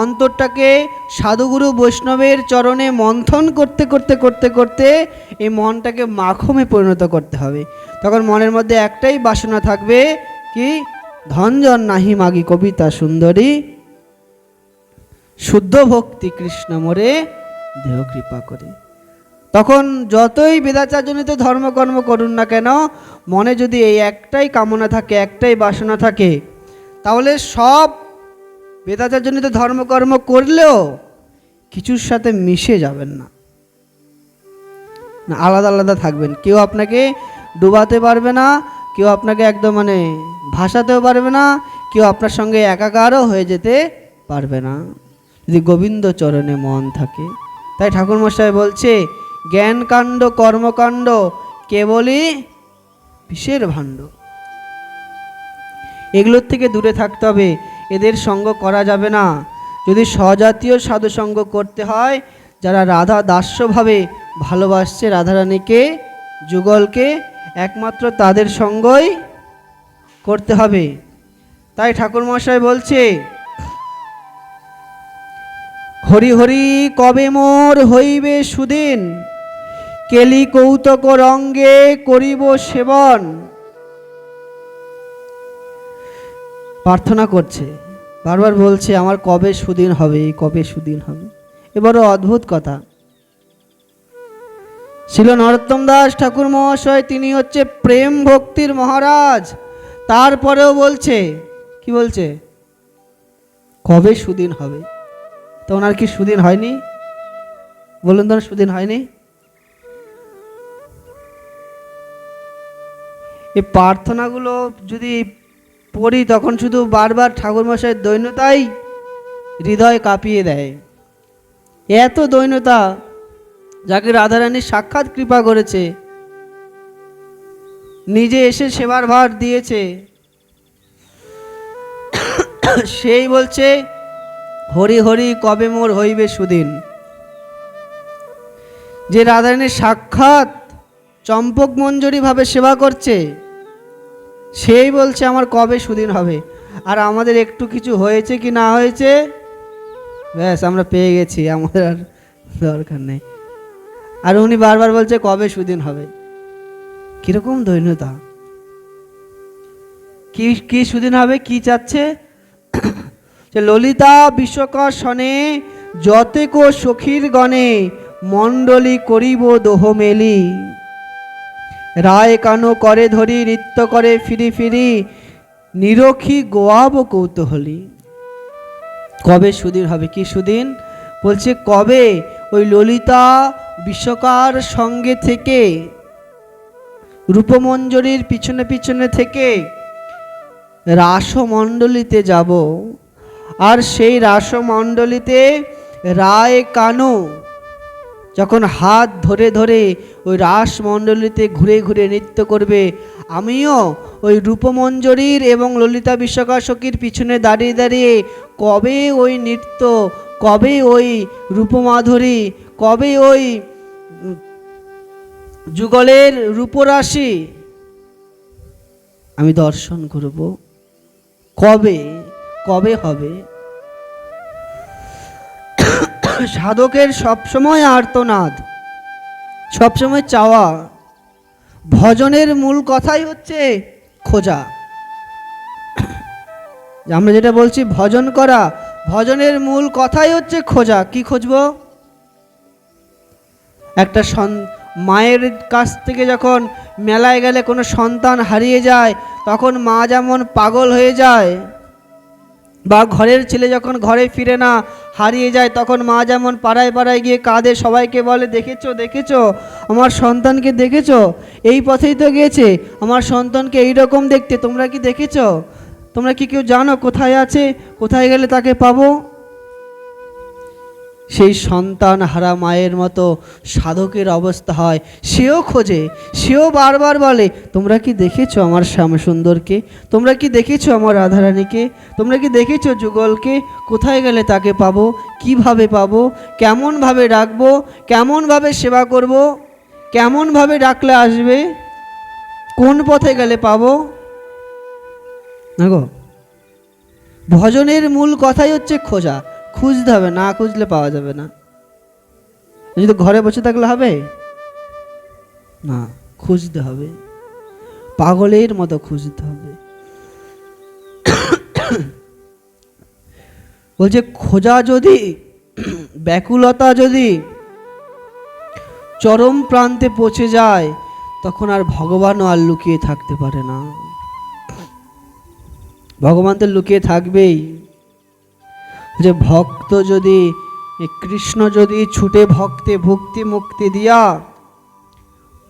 অন্তরটাকে সাধুগুরু বৈষ্ণবের চরণে মন্থন করতে করতে করতে করতে এই মনটাকে মাখনে পরিণত করতে হবে। তখন মনের মধ্যে একটাই বাসনা থাকবে, কি? ধনজন নাহি মাগি কবিতা সুন্দরী, শুদ্ধ ভক্তি কৃষ্ণ মোরে দেহ কৃপা করে। তখন যতই বেদাচারজনিত ধর্মকর্ম করুন না কেন, মনে যদি এই একটাই কামনা থাকে, একটাই বাসনা থাকে, তাহলে সব বেদাচারজনিত ধর্মকর্ম করলেও কিছুর সাথে মিশে যাবেন না, আলাদা আলাদা থাকবেন। কেউ আপনাকে ডুবাতে পারবে না, কেউ আপনাকে একদম মানে ভাসাতেও পারবে না, কেউ আপনার সঙ্গে একাকারও হয়ে যেতে পারবে না, যদি গোবিন্দ চরণে মন থাকে। তাই ঠাকুরমশাই বলছে, জ্ঞানকাণ্ড কর্মকাণ্ড কেবলই বিষের ভাণ্ড। এগুলোর থেকে দূরে থাকতে হবে, এদের সঙ্গ করা যাবে না। যদি স্বজাতীয় সাধু সঙ্গ করতে হয়, যারা রাধা দাস্যভাবে ভালোবাসছে রাধারানীকে, যুগলকে, একমাত্র তাদের সঙ্গই করতে হবে। তাই ঠাকুরমশাই বলছে, হরি হরি কবে মোর হইবে সুদিন, কেলি কৌতুক রঙ্গে করিব সেবন। প্রার্থনা করছে, বারবার বলছে আমার কবে সুদিন হবে, কবে সুদিন হবে। এ বড় অদ্ভুত কথা। ছিল নরোত্তম দাস ঠাকুর মহাশয়, তিনি হচ্ছে প্রেম ভক্তির মহারাজ, তারপরেও বলছে, কি বলছে? কবে সুদিন হবে। তো ওনার কি সুদিন হয়নি? বলুন তো, সুদিন হয়নি? এই প্রার্থনাগুলো যদি পড়ি তখন শুধু বারবার ঠাকুরমশাইয়ের দৈন্যতাই হৃদয় কাঁপিয়ে দেয়। এত দৈন্যতা, যাকে রাধারানী সাক্ষাৎ কৃপা করেছে, নিজে এসে সেবার ভার দিয়েছে, সেই বলছে হরি হরি কবে মোর হইবে সুদিন। যে রাধারানীর সাক্ষাৎ চম্পক মঞ্জরি ভাবে সেবা করছে, সেই বলছে আমার কবে সুদিন হবে। আর আমাদের একটু কিছু হয়েছে কি না হয়েছে, ব্যাস আমরা পেয়ে গেছি, আমাদের আর দরকার নেই। আর উনি বারবার বলছে কবে সুদিন হবে। কিরকম দৈন্যতা! কি সুদিন হবে, কি চাচ্ছে? যে ললিতা বিশ্বকর সনে যতেক সখীর গণে মণ্ডলী করিব দোহ মেলি, রায় কানো করে ধরি নৃত্য করে ফিরি ফিরি, নিরখি গোয়াব কৌতূহলী। কবে সুদিন হবে? কি সুদিন? বলছে কবে ওই ললিতা বিশ্বকার সঙ্গে থেকে, রূপমঞ্জরীর পিছনে পিছনে থেকে রাসমণ্ডলীতে যাব, আর সেই রাসমণ্ডলীতে রায় কানো যখন হাত ধরে ধরে ওই রাসমণ্ডলীতে ঘুরে ঘুরে নৃত্য করবে, আমিও ওই রূপমঞ্জরীর এবং ললিতা বিশ্বকার সখীর পিছনে দাঁড়িয়ে দাঁড়িয়ে কবে ওই নৃত্য, কবে ওই রূপমাধুরী, কবে ওই যুগলের রূপরাশি আমি দর্শন করব, কবে কবে হবে? সাধকের সবসময় আর্তনাদ, সবসময় চাওয়া। ভজনের মূল কথাই হচ্ছে খোঁজা। আমরা যেটা বলছি ভজন করা, ভজনের মূল কথাই হচ্ছে খোঁজা। কি খুঁজবো? একটা মায়ের কাছ থেকে যখন মেলায় গেলে কোনো সন্তান হারিয়ে যায়, তখন মা যেমন পাগল হয়ে যায়, বা ঘরের ছেলে যখন ঘরে ফিরে না, হারিয়ে যায়, তখন মা যেমন পাড়ায় পাড়ায় গিয়ে কাঁদে, সবাইকে বলে দেখেছো দেখেছো আমার সন্তানকে দেখেছো, এই পথেই তো গিয়েছে, আমার সন্তানকে এইরকম দেখতে, তোমরা কি দেখেছো? তোমরা কি কেউ জানো কোথায় আছে, কোথায় গেলে তাকে পাবো? সেই সন্তান হারা মায়ের মতো সাধকের অবস্থা হয়। সেও খোঁজে, সেও বারবার বলে তোমরা কি দেখেছো আমার শ্যামসুন্দরকে, তোমরা কি দেখেছো আমার রাধারানীকে, তোমরা কি দেখেছো যুগলকে, কোথায় গেলে তাকে পাবো, কিভাবে পাবো, কেমনভাবে ডাকবো, কেমনভাবে সেবা করব, কেমনভাবে ডাকলে আসবে, কোন পথে গেলে পাবো? না গো, ভজনের মূল কথাই হচ্ছে খোঁজা। খুঁজতে হবে, না খুঁজলে পাওয়া যাবে না। যদি ঘরে বসে থাকলে হবে না, খুঁজতে হবে, পাগলের মতো খুঁজতে হবে। বলছে খোঁজা যদি, ব্যাকুলতা যদি চরম প্রান্তে পৌঁছে যায়, তখন আর ভগবানও আর লুকিয়ে থাকতে পারে না। ভগবান তো লুকিয়ে থাকবেই। যে ভক্ত যদি, কৃষ্ণ যদি ছুটে ভক্তে ভক্তি মুক্তি দিয়া,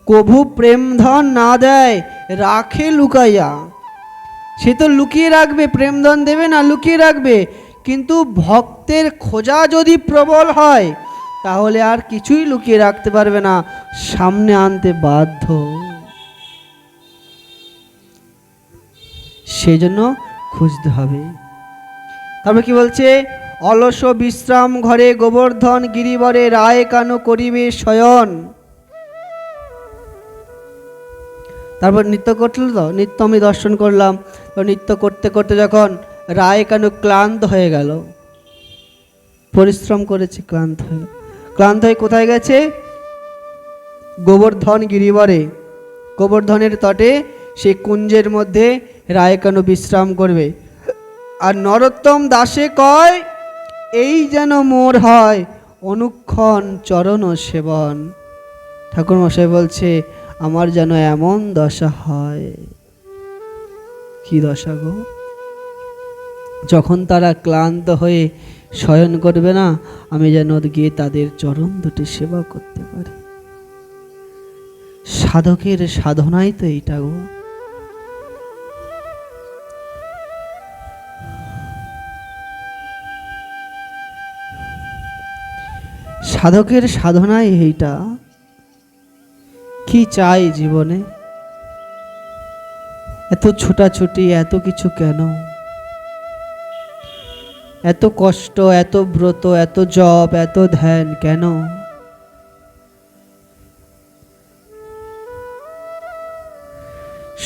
কভু প্রেম ধন না দেয় রাখে লুকাইয়া। সে তো লুকিয়ে রাখবে, প্রেম ধন দেবে না, লুকিয়ে রাখবে। কিন্তু ভক্তের খোঁজা যদি প্রবল হয়, তাহলে আর কিছুই লুকিয়ে রাখতে পারবে না, সামনে আনতে বাধ্য। সেজন্য খুঁজতে হবে। তারপরে কি বলছে? অলস বিশ্রাম ঘরে গোবর্ধন গিরিবরে, রায় কানো করিবে শয়ন। তারপর নৃত্য করছিল তো, নৃত্য আমি দর্শন করলাম। তো নৃত্য করতে করতে যখন রায় কানো ক্লান্ত হয়ে গেল, পরিশ্রম করেছে, ক্লান্ত হয়ে কোথায় গেছে? গোবর্ধন গিরিবরে, গোবর্ধনের তটে সেই কুঞ্জের মধ্যে রায় কানো বিশ্রাম করবে। আর নরোত্তম দাসে কয় এই যেন মোর হয় অনুক্ষণ চরণ সেবন। ঠাকুর মশাই বলছে আমার যেন এমন দশা হয়। কি দশা গো? যখন তারা ক্লান্ত হয়ে শয়ন করবে না, আমি যেন গিয়ে তাদের চরণ দুটি সেবা করতে পারি। সাধকের সাধনাই তো এইটা গো। সাধকের সাধনাই এইটা। কি চাই জীবনে? এত ছোটাছুটি, এত কিছু কেন? এত কষ্ট, এত ব্রত, এত জপ, এত ধ্যান কেন?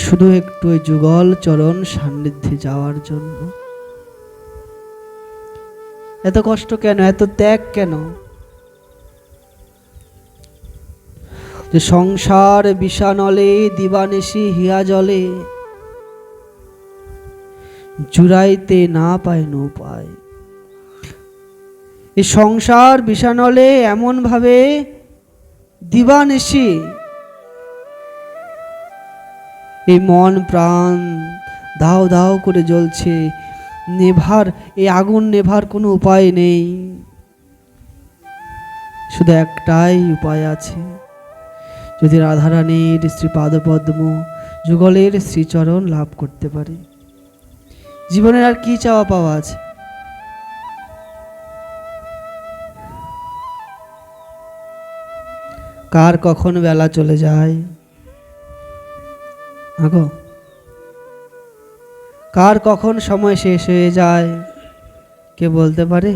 শুধু একটু যুগল চরণ সান্নিধ্যে যাওয়ার জন্য। এত কষ্ট কেন? এত ত্যাগ কেন? যে সংসার বিষানলে দিবানিশি হিয়া জলে, জুড়াইতে না পায় নো পায়। এই সংসার বিষানলে এমনভাবে দিবানিশি এই মন প্রাণ দাও দাও করে জ্বলছে, নেভার এই আগুন নেভার কোনো উপায় নেই। শুধু একটাই উপায় আছে, যদি রাধারানীর শ্রীপাদপদ্ম যুগলের শ্রীচরণ লাভ করতে পারে, জীবনের আর কি চাওয়া পাওয়া আছে? কার কখন বেলা চলে যায়, আগো কার কখন সময় শেষ হয়ে যায় কে বলতে পারে?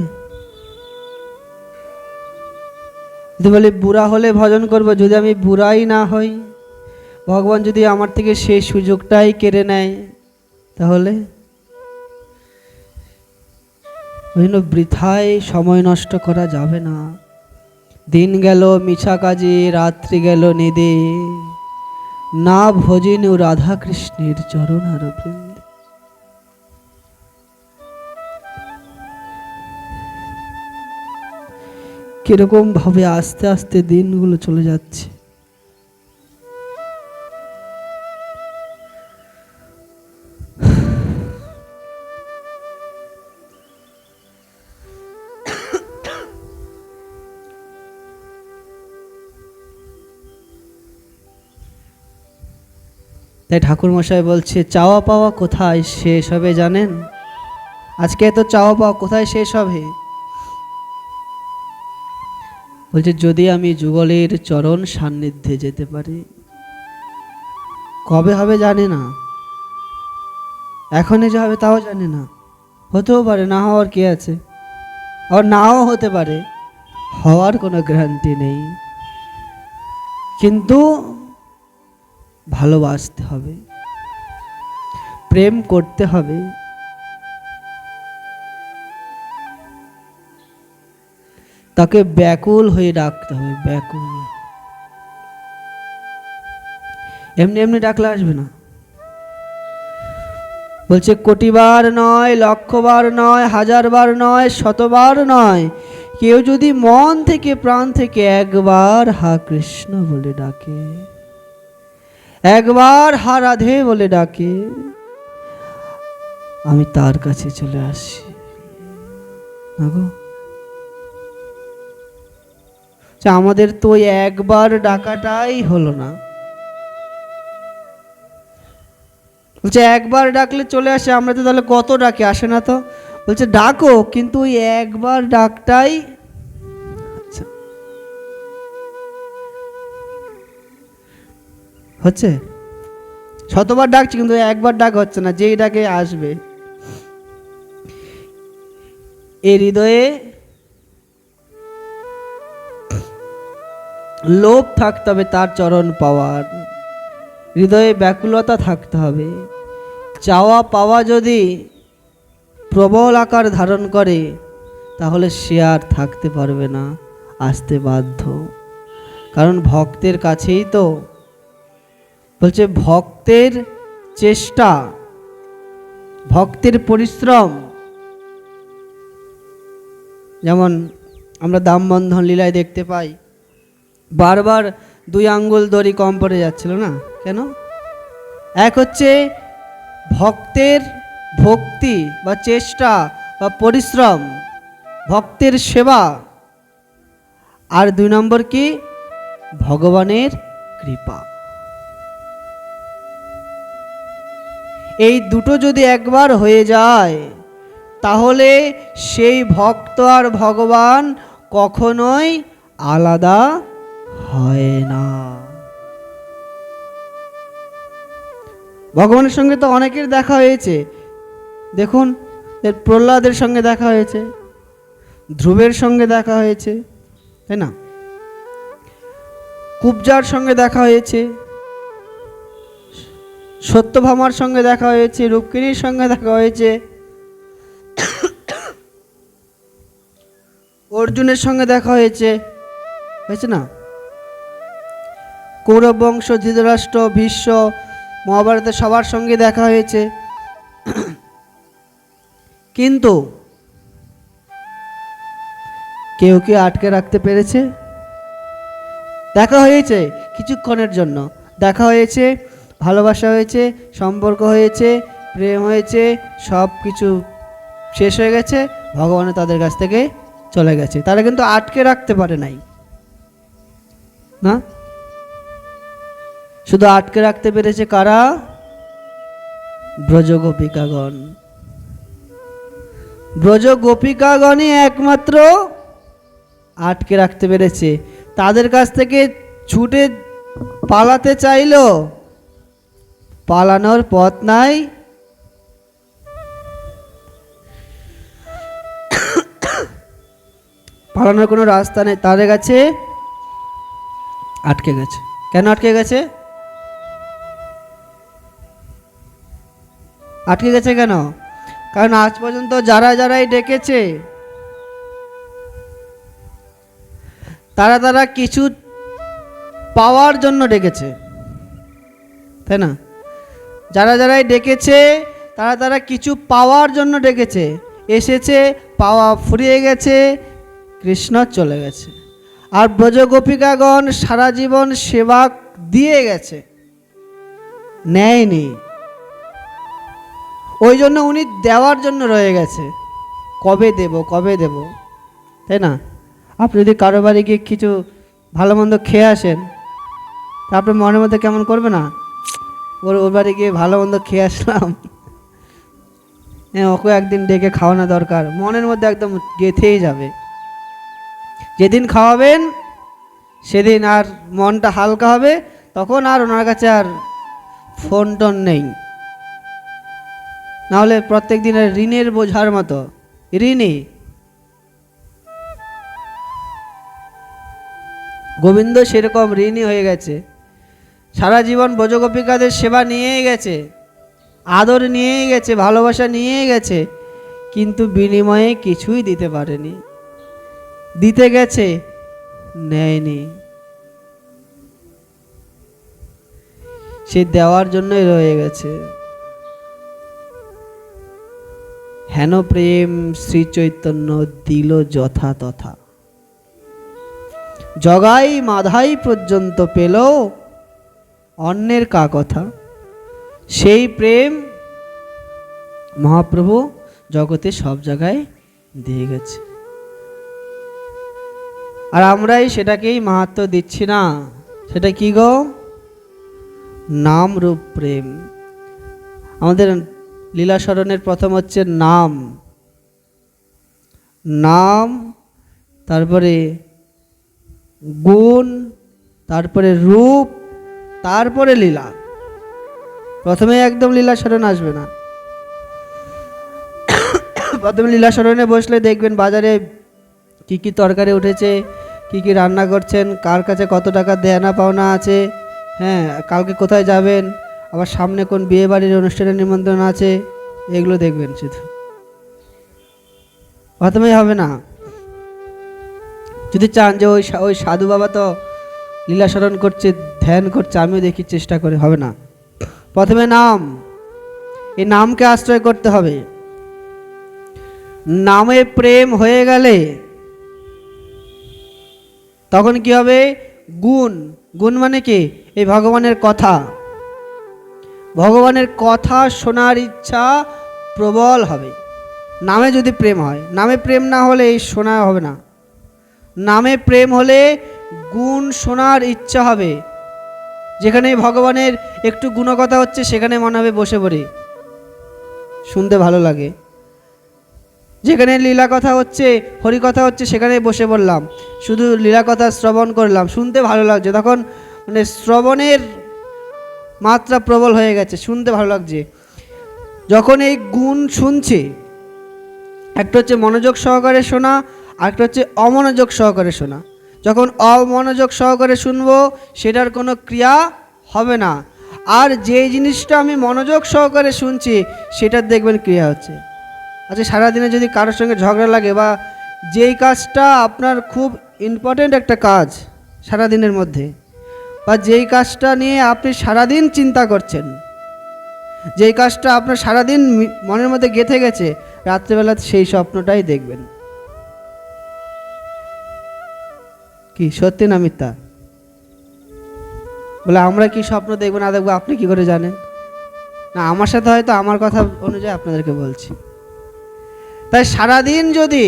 যদি বলি বুড়া হলে ভজন করব, যদি আমি বুড়াই না হই, ভগবান যদি আমার থেকে সেই সুযোগটাই কেড়ে নেয়, তাহলে ওই জন্য বৃথায় সময় নষ্ট করা যাবে না। দিন গেল মিছা কাজে, রাত্রি গেল নিদে, না ভজিনু রাধা কৃষ্ণের চরণ আর বৃন্দে। কিরকম ভাবে আস্তে আস্তে দিনগুলো চলে যাচ্ছে। তাই ঠাকুর মশাই বলছে, চাওয়া পাওয়া কোথায় শেষ হবে জানেন? আজকে এত চাওয়া পাওয়া কোথায় শেষ হবে? বলছে যদি আমি যুগলের চরণ সান্নিধ্যে যেতে পারি। কবে হবে জানে না, এখনই যে হবে তাও জানে না, হতেও পারে, না হওয়ার কি আছে, আর নাও হতে পারে, হওয়ার কোনো গ্যারান্টি নেই। কিন্তু ভালোবাসতে হবে, প্রেম করতে হবে, তাকে ব্যাকুল হয়ে ডাকতে হবে, ব্যাকুল। এমনি এমনি ডাকলে আসবে না। বলছে কোটিবার নয়, লক্ষবার নয়, হাজারবার নয়, শতবার নয়, কেউ যদি মন থেকে প্রাণ থেকে একবার হা কৃষ্ণ বলে ডাকে, একবার হা রাধে বলে ডাকে, আমি তার কাছে চলে আসি। আমাদের তো একবার ডাকাটাই হলো না। বলছে একবার ডাকলে চলে আসে, আমরা তো তাহলে কত ডাকে, আসে না তো। বলছে ডাকো, কিন্তু ওই একবার ডাকটাই হচ্ছে। শতবার ডাকছি কিন্তু একবার ডাক হচ্ছে না, যেই ডাকে আসবে। এই হৃদয়ে লোভ থাকতে হবে তার চরণ পাওয়ার, হৃদয়ে ব্যাকুলতা থাকতে হবে। চাওয়া পাওয়া যদি প্রবল আকার ধারণ করে, তাহলে সে আর থাকতে পারবে না, আসতে বাধ্য। কারণ ভক্তের কাছেই তো, বলছে ভক্তের চেষ্টা, ভক্তের পরিশ্রম। যেমন আমরা দামবন্ধন লীলায় দেখতে পাই, বারবার 2 আঙ্গুল দড়ি কম পড়ে যাচ্ছিল না কেন? এক হচ্ছে ভক্তের ভক্তি বা চেষ্টা বা পরিশ্রম, ভক্তের সেবা, আর 2 নম্বর কি? ভগবানের কৃপা। এই দুটো যদি একবার হয়ে যায়, তাহলে সেই ভক্ত আর ভগবান কখনোই আলাদা হয় না। ভগবানের সঙ্গে তো অনেকের দেখা হয়েছে, দেখুন প্রহ্লাদের সঙ্গে দেখা হয়েছে, ধ্রুবের সঙ্গে দেখা হয়েছে, তাই না? কুবজার সঙ্গে দেখা হয়েছে, সত্যভামার সঙ্গে দেখা হয়েছে, রুক্মিণীর সঙ্গে দেখা হয়েছে, অর্জুনের সঙ্গে দেখা হয়েছে, হয়েছে না? কৌরব বংশ, ধৃতরাষ্ট্র, ভীষ্ম, মহাভারতের সবার সঙ্গে দেখা হয়েছে। কিন্তু কেউ কি আটকে রাখতে পেরেছে? দেখা হয়েছে কিছুক্ষণের জন্য, দেখা হয়েছে, ভালোবাসা হয়েছে, সম্পর্ক হয়েছে, প্রেম হয়েছে, সব কিছু শেষ হয়ে গেছে, ভগবান তাদের কাছ থেকে চলে গেছে। তারা কিন্তু আটকে রাখতে পারে নাই, না? শুধু আটকে রাখতে পেরেছে কারা? ব্রজ গোপিকাগণ। ব্রজ গোপিকাগণই একমাত্র আটকে রাখতে পেরেছে। তাদের কাছ থেকে ছুটে পালাতে চাইলো, পালানোর পথ নাই। পালানোর কোনো রাস্তা নেই, তাদের কাছে আটকে গেছে। কেন আটকে গেছে? আটকে গেছে কেন? কারণ আজ পর্যন্ত যারাই ডেকেছে তারা কিছু পাওয়ার জন্য ডেকেছে, তাই না? যারাই ডেকেছে তারা কিছু পাওয়ার জন্য ডেকেছে, এসেছে, পাওয়া ফুরিয়ে গেছে, কৃষ্ণ চলে গেছে। আর ব্রজ গোপিকাগণ সারা জীবন সেবা দিয়ে গেছে, নেয়নি। ওই জন্য উনি দেওয়ার জন্য রয়ে গেছে, কবে দেব কবে দেব, তাই না? আপনি যদি কারো বাড়ি গিয়ে কিছু ভালো মন্দ খেয়ে আসেন, তা আপনার মনের মধ্যে কেমন করবে না? ওর বাড়ি গিয়ে ভালো মন্দ খেয়ে আসলাম, হ্যাঁ, ওকে একদিন ডেকে খাওয়ানো দরকার, মনের মধ্যে একদম গেঁথেই যাবে। যেদিন খাওয়াবেন সেদিন আর মনটা হালকা হবে, তখন আর ওনার কাছে আর ফোন টোন নেই। নাহলে প্রত্যেক দিনের ঋণের বোঝার মতো ঋণী। গোবিন্দ সেরকম ঋণী হয়ে গেছে, সারা জীবন ব্রজগোপিকাদের সেবা নিয়েই গেছে, আদর নিয়েই গেছে, ভালোবাসা নিয়েই গেছে, কিন্তু বিনিময়ে কিছুই দিতে পারেনি। দিতে গেছে, নেয়নি। সে দেওয়ার জন্যই রয়ে গেছে। হেন প্রেম শ্রী চৈতন্য দিল যথা তথা, জগাই মাধাই পর্যন্ত পেল অন্যের কা কথা। সেই প্রেম মহাপ্রভু জগতে সব জায়গায় দিয়ে গেছে, আর আমরাই সেটাকেই মাহাত্ম্য দিচ্ছি না। সেটা কি গো? নাম রূপ প্রেম। আমাদের লীলা স্মরণের প্রথম হচ্ছে নাম, নাম, তারপরে গুণ, তারপরে রূপ, তারপরে লীলা। প্রথমে একদম লীলা স্মরণ আসবে না। প্রথমে লীলা স্মরণে বসলে দেখবেন বাজারে কি কি তরকারি উঠেছে, কি কি রান্না করছেন, কার কাছে কত টাকা দেনা পাওনা আছে, হ্যাঁ, কালকে কোথায় যাবেন, আবার সামনে কোন বিয়ে বাড়ির অনুষ্ঠানের নিমন্ত্রণ আছে, এগুলো দেখবেন। শুধু প্রথমেই হবে না। যদি চান যে ওই সাধু বাবা তো লীলা স্মরণ করছে, ধ্যান করছে, আমিও দেখি চেষ্টা করে, হবে না। প্রথমে নাম, এই নামকে আশ্রয় করতে হবে। নামে প্রেম হয়ে গেলে তখন কি হবে? গুণ। গুণ মানে কি? এই ভগবানের কথা, ভগবানের কথা শোনার ইচ্ছা প্রবল হবে। নামে যদি প্রেম হয়, নামে প্রেম না হলে এই শোনা হবে না। নামে প্রেম হলে গুণ শোনার ইচ্ছা হবে। যেখানে ভগবানের একটু গুণকথা হচ্ছে সেখানে মনে হবে বসে পড়ি, শুনতে ভালো লাগে। যেখানে লীলা কথা হচ্ছে, হরি কথা হচ্ছে, সেখানে বসে পড়লাম, শুধু লীলা কথা শ্রবণ করলাম, শুনতে ভালো লাগছে। তখন মানে শ্রবণের মাত্রা প্রবল হয়ে গেছে, শুনতে ভালো লাগছে। যখন এই গুণ শুনছে, একটা হচ্ছে মনোযোগ সহকারে শোনা, আরেকটা হচ্ছে অমনোযোগ সহকারে শোনা। যখন অমনোযোগ সহকারে শুনবো সেটার কোনো ক্রিয়া হবে না, আর যে জিনিসটা আমি মনোযোগ সহকারে শুনছি সেটার দেখবেন ক্রিয়া হচ্ছে। আচ্ছা, সারাদিনে যদি কারোর সঙ্গে ঝগড়া লাগে, বা যেই কাজটা আপনার খুব ইম্পর্টেন্ট একটা কাজ সারাদিনের মধ্যে, বা যেই কাজটা নিয়ে আপনি সারাদিন চিন্তা করছেন, যেই কাজটা আপনার সারাদিন মনের মধ্যে গেঁথে গেছে, রাত্রেবেলা সেই স্বপ্নটাই দেখবেন। কি সত্যি না মিথ্যা? বলে আমরা কি স্বপ্ন দেখবো না দেখবো আপনি কি করে জানেন? না, আমার সাথে হয়তো আমার কথা অনুযায়ী আপনাদেরকে বলছি। তাই সারাদিন যদি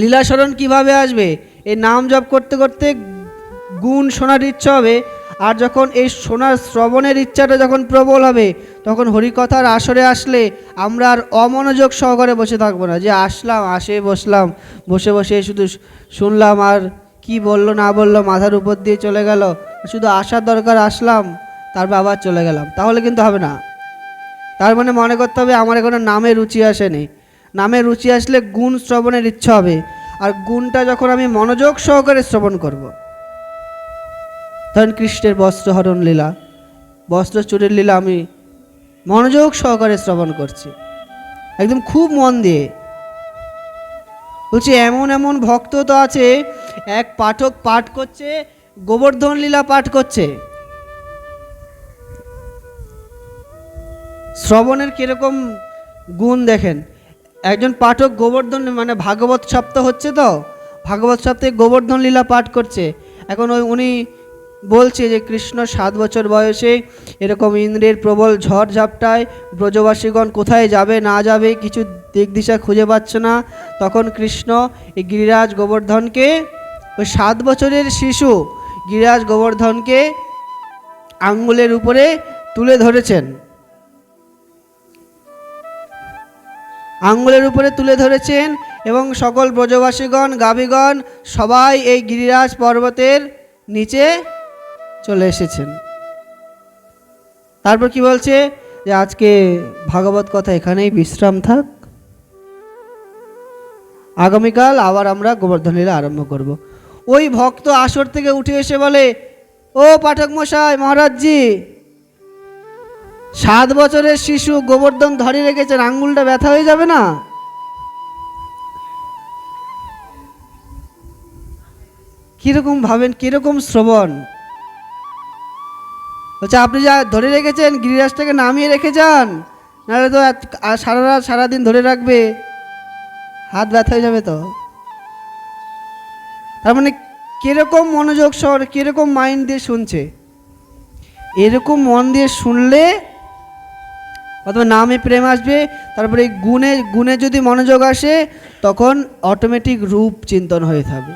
লীলাস্মরণ কিভাবে আসবে, এই নাম জপ করতে করতে গুণ শোনার ইচ্ছা হবে, আর যখন এই শোনার শ্রবণের ইচ্ছাটা যখন প্রবল হবে, তখন হরিকথার আসরে আসলে আমরা আর অমনোযোগ সহকারে বসে থাকবো না, যে আসলাম, আসে বসলাম, বসে বসে শুধু শুনলাম, আর কি বললো না বললো মাথার উপর দিয়ে চলে গেল, শুধু আসার দরকার, আসলাম তারপর আবার চলে গেলাম, তাহলে কিন্তু হবে না। তার মানে মনে করতে হবে আমার এখনো নামে রুচি আসেনি। নামে রুচি আসলে গুণ শ্রবণের ইচ্ছা হবে, আর গুণটা যখন আমি মনোযোগ সহকারে শ্রবণ করব, তখন কৃষ্ণের বস্ত্রহরণ লীলা, বস্ত্র চুরির লীলা আমি মনোযোগ সহকারে শ্রবণ করছি, একদম খুব মন দিয়ে। বলছি এমন এমন ভক্ত তো আছে, এক পাঠক পাঠ করছে, গোবর্ধন লীলা পাঠ করছে। শ্রবণের কিরকম গুণ দেখেন। একজন পাঠক গোবর্ধন, মানে ভাগবত সপ্তাহ হচ্ছে, তো ভাগবত সপ্তাহে গোবর্ধন লীলা পাঠ করছে। এখন উনি বলছে যে কৃষ্ণ 7 বছর বয়সে এরকম ইন্দ্রের প্রবল ঝড় ঝাপটায় ব্রজবাসীগণ কোথায় যাবে না যাবে কিছু দিক দিশা খুঁজে পাচ্ছে না, তখন কৃষ্ণ এই গিরিরাজ গোবর্ধনকে, ওই 7 বছরের শিশু গিরিরাজ গোবর্ধনকে আঙ্গুলের উপরে তুলে ধরেছেন, আঙ্গুলের উপরে তুলে ধরেছেন, এবং সকল ব্রজবাসীগণ গাভীগণ সবাই এই গিরিরাজ পর্বতের নিচে চলে এসেছেন। তারপর কি বলছে, যে আজকে ভাগবত কথা এখানেই বিশ্রাম থাক, আগামীকাল আবার আমরা গোবর্ধন লীলা আরম্ভ করব। ওই ভক্ত আসর থেকে উঠে এসে বলে, ও পাঠক মশাই, মহারাজজি, 7 বছরের শিশু গোবর্ধন ধরে রেখেছেন, আঙ্গুলটা ব্যথা হয়ে যাবে না? কিরকম ভাবেন, কিরকম শ্রবণ হচ্ছে। আপনি যা ধরে রেখেছেন, গিরিরাজটাকে নামিয়ে রেখে যান, নাহলে তো সারা রাত সারাদিন ধরে রাখবে, হাত ব্যথা হয়ে যাবে তো। তার মানে কিরকম মনোযোগ সহ, কিরকম মাইন্ড দিয়ে শুনছে। এরকম মন দিয়ে শুনলে অথবা নামে প্রেম আসবে। তারপরে এই গুণে গুণে যদি মনোযোগ আসে, তখন অটোমেটিক রূপ চিন্তন হয়ে থাকবে,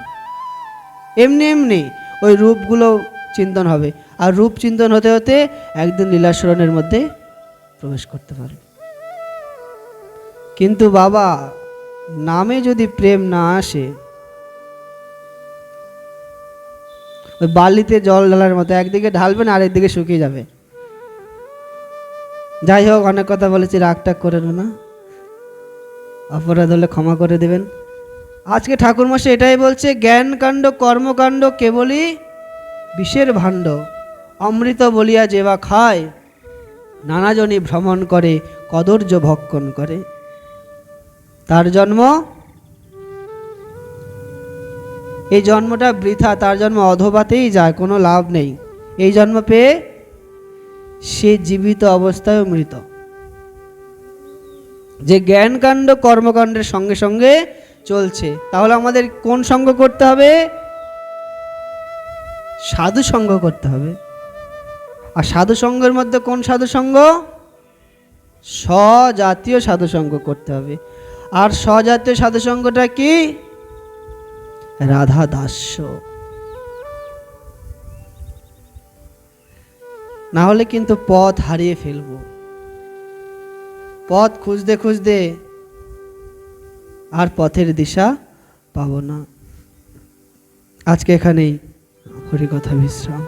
এমনি এমনি ওই রূপগুলো চিন্তন হবে, আর রূপ চিন্তন হতে হতে একদিন লীলাস্মরণের মধ্যে প্রবেশ করতে পারবে। কিন্তু বাবা, নামে যদি প্রেম না আসে, ওই বালিতে জল ঢালার মতো, একদিকে ঢালবেন আর একদিকে শুকিয়ে যাবে। যাই হোক, অনেক কথা বলেছি, রাগ টাগ করেন না, অপরাধ হলে ক্ষমা করে দেবেন। আজকে ঠাকুরমশাই এটাই বলছে, জ্ঞানকাণ্ড কর্মকাণ্ড কেবলই বিষের ভাণ্ড, অমৃত বলিয়া যেবা খায়, নানাজনই ভ্রমণ করে কদর্য ভক্ষণ করে। তার জন্ম, এই জন্মটা বৃথা, তার জন্ম অধোবাতেই যায়, কোনো লাভ নেই। এই জন্ম পেয়ে সে জীবিত অবস্থায় মৃত। যে জ্ঞানকাণ্ড কর্মকাণ্ডের সঙ্গে সঙ্গে চলছে, তাহলে আমাদের কোন সঙ্গ করতে হবে? সাধু সঙ্গ করতে হবে। আর সাধু সঙ্গের মধ্যে কোন সাধু সঙ্গ? স্বজাতীয় সাধু সঙ্গ করতে হবে। আর স্বজাতীয় সাধু সঙ্গটা কি? রাধা দাস্য। না হলে কিন্তু পথ হারিয়ে ফেলব। পথ খুঁজতে খুঁজতে আর পথের দিশা পাবো না। আজকে এখানেই হরিকথা বিশ্রাম।